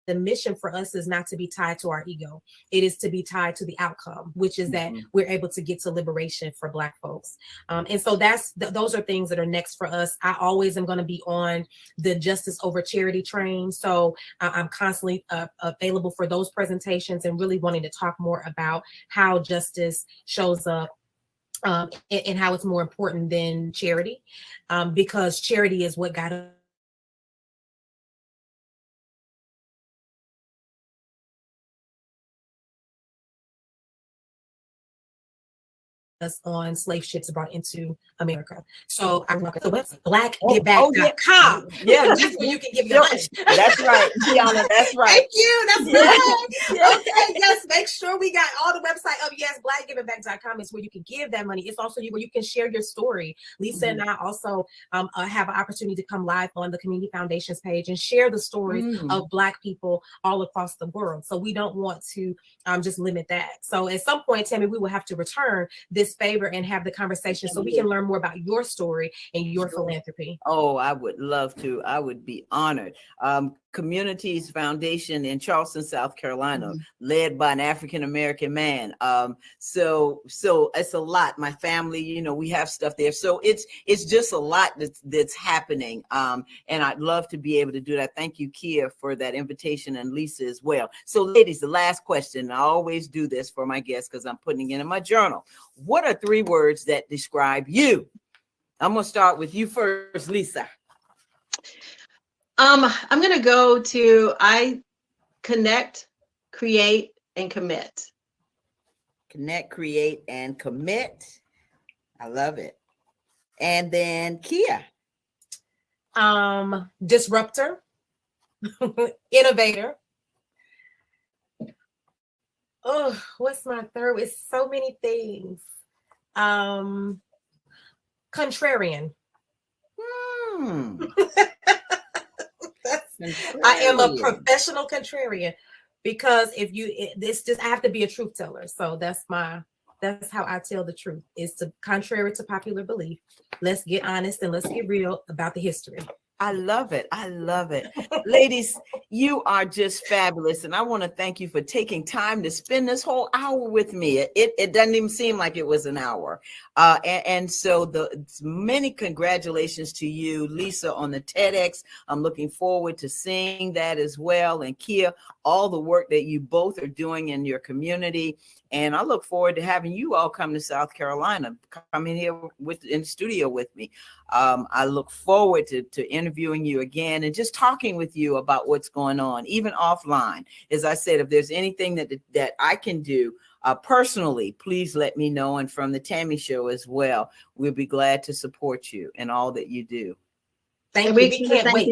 the mission for us is not to be tied to our ego. It is to be tied to the outcome, which is that we're able to get to liberation for Black folks. And so those are things that are next for us. I always am going to be on the Justice Over Charity train. So I'm constantly available for those presentations and really wanting to talk more about how justice shows up and how it's more important than charity, because charity is what got us on slave ships brought into America. So I work at the website, blackgiveback.com. Yeah, that's where you can give your money. That's right, Tiana, that's right. Thank you. That's right. Okay, yes, make sure we got all the website up. Yes, blackgiveback.com is where you can give that money. It's also where you can share your story. Lisa and I also have an opportunity to come live on the Community Foundations page and share the stories of Black people all across the world. So we don't want to just limit that. So at some point, Tammy, we will have to return this favor and have the conversation so we can learn more about your story and your philanthropy. Oh, I would love to. I would be honored. Communities Foundation in Charleston, South Carolina, led by an African-American man. So it's a lot. My family, we have stuff there. So it's just a lot that's happening. And I'd love to be able to do that. Thank you, Kia, for that invitation, and Lisa as well. So ladies, the last question, I always do this for my guests because I'm putting it in my journal. What are 3 words that describe you? I'm going to start with you first, Lisa. I'm going to go to I connect, create, and commit. Connect, create, and commit. I love it. And then Kia. Disruptor, innovator. Oh, what's my third? It's so many things. Contrarian. I am a professional contrarian because I have to be a truth teller. So that's how I tell the truth, is to contrary to popular belief. Let's get honest and let's get real about the history. I love it. I love it. Ladies, you are just fabulous. And I want to thank you for taking time to spend this whole hour with me. It doesn't even seem like it was an hour. And so many congratulations to you, Lisa, on the TEDx. I'm looking forward to seeing that as well. And Kia, all the work that you both are doing in your community. And I look forward to having you all come to South Carolina, come in here in the studio with me. I look forward to interviewing you again and just talking with you about what's going on, even offline. As I said, if there's anything that I can do personally, please let me know. And from the Tammy Show as well, we'll be glad to support you in all that you do. Thank you. We can't wait.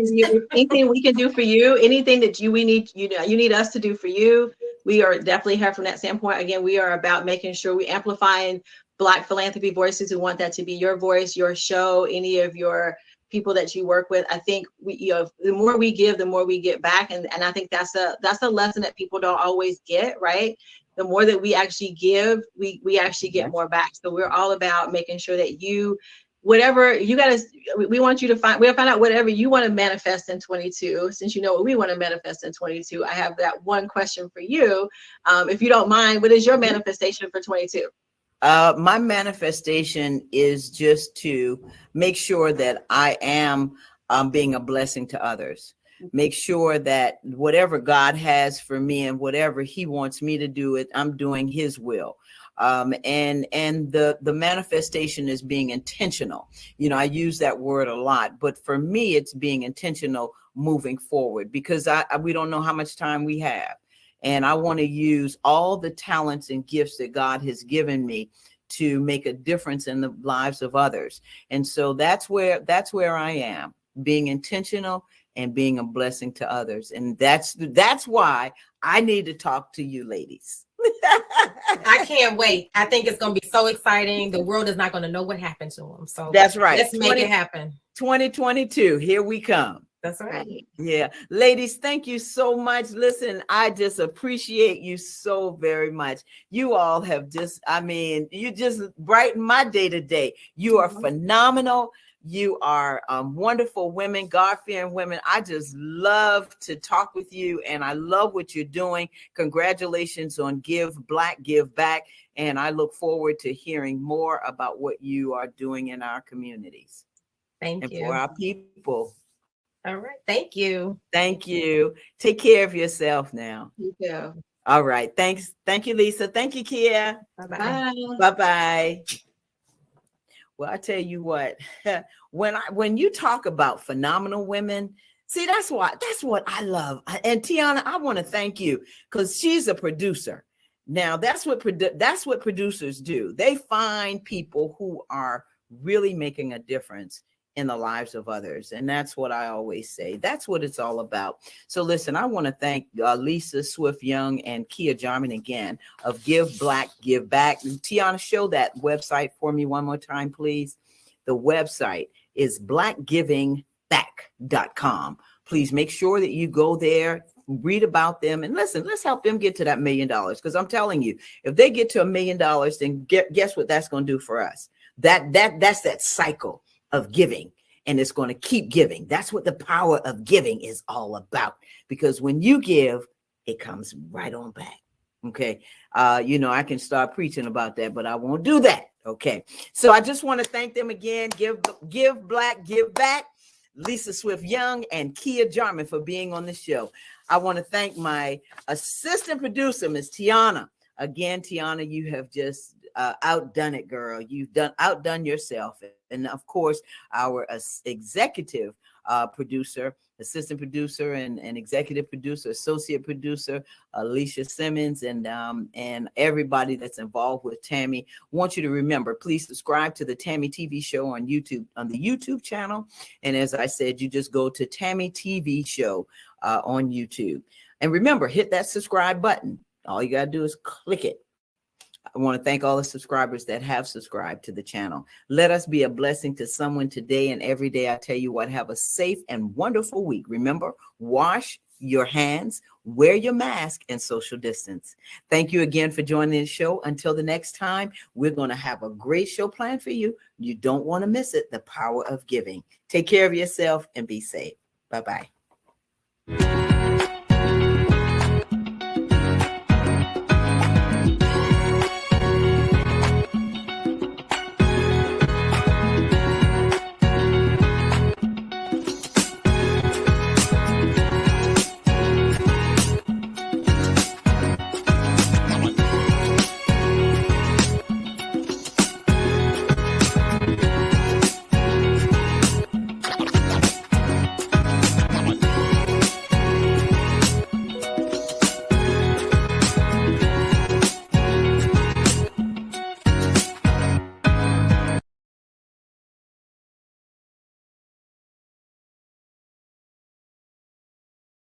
Anything we can do for you, anything that you need us to do for you, we are definitely here from that standpoint. Again, we are about making sure we amplifying Black philanthropy voices who want that to be your voice, your show, any of your people that you work with. I think the more we give, the more we get back. And I think that's a lesson that people don't always get, right? The more that we actually give, we actually get more back. So we're all about making sure that whatever you we want you to we'll find out whatever you want to manifest in 22. Since you know what we want to manifest in 22, I have that one question for you. If you don't mind, what is your manifestation for 22? My manifestation is just to make sure that I am being a blessing to others. Make sure that whatever God has for me and whatever he wants me to do, I'm doing his will. And the manifestation is being intentional. You know, I use that word a lot, but for me, it's being intentional moving forward, because we don't know how much time we have. And I want to use all the talents and gifts that God has given me to make a difference in the lives of others. And so that's where I am, being intentional and being a blessing to others. And that's why I need to talk to you ladies. I can't wait. I think it's going to be so exciting. The world is not going to know what happened to them. So that's right. Let's make it happen. 2022, here we come. That's right. Yeah. Ladies, thank you so much. Listen, I just appreciate you so very much. You all have you just brighten my day to day. You are phenomenal. You are wonderful women, God-fearing women. I just love to talk with you, and I love what you're doing. Congratulations on Give Black, Give Back. And I look forward to hearing more about what you are doing in our communities. Thank you. For our people. All right. Thank you. Thank you. Take care of yourself now. You too. All right. Thanks. Thank you, Lisa. Thank you, Kia. Bye. Bye-bye. Well, I tell you what, when you talk about phenomenal women, see, that's what I love. And Tiana, I want to thank you, because she's a producer. Now, that's what producers do. They find people who are really making a difference in the lives of others. And that's what I always say. That's what it's all about. So listen, I want to thank Lisa Swift Young and Kia Jarman again of Give Black, Give Back. Tiana, show that website for me one more time, please. The website is blackgivingback.com. Please make sure that you go there, read about them, and listen, let's help them get to that $1 million. Because I'm telling you, if they get to $1 million, then guess what that's going to do for us? That's that cycle of giving, and it's going to keep giving. That's what the power of giving is all about, because when you give, it comes right on back. Okay. I can start preaching about that, but I won't do that. Okay. So I just want to thank them again. Give Black, Give Back. Lisa Swift Young and Kia Jarman for being on the show. I want to thank my assistant producer, Miss Tiana. Again, Tiana, you have just outdone it, girl. You've outdone yourself. And of course, our executive producer, assistant producer, and executive producer, associate producer, Alicia Simmons, and everybody that's involved with Tammy. I want you to remember, please subscribe to the Tammy TV Show on YouTube, on the YouTube channel. And as I said, you just go to Tammy TV Show on YouTube. And remember, hit that subscribe button. All you got to do is click it. I want to thank all the subscribers that have subscribed to the channel. Let us be a blessing to someone today and every day. I tell you what, have a safe and wonderful week. Remember, wash your hands, wear your mask, and social distance. Thank you again for joining the show. Until the next time, we're going to have a great show planned for you. You don't want to miss it. The power of giving. Take care of yourself and be safe. Bye-bye.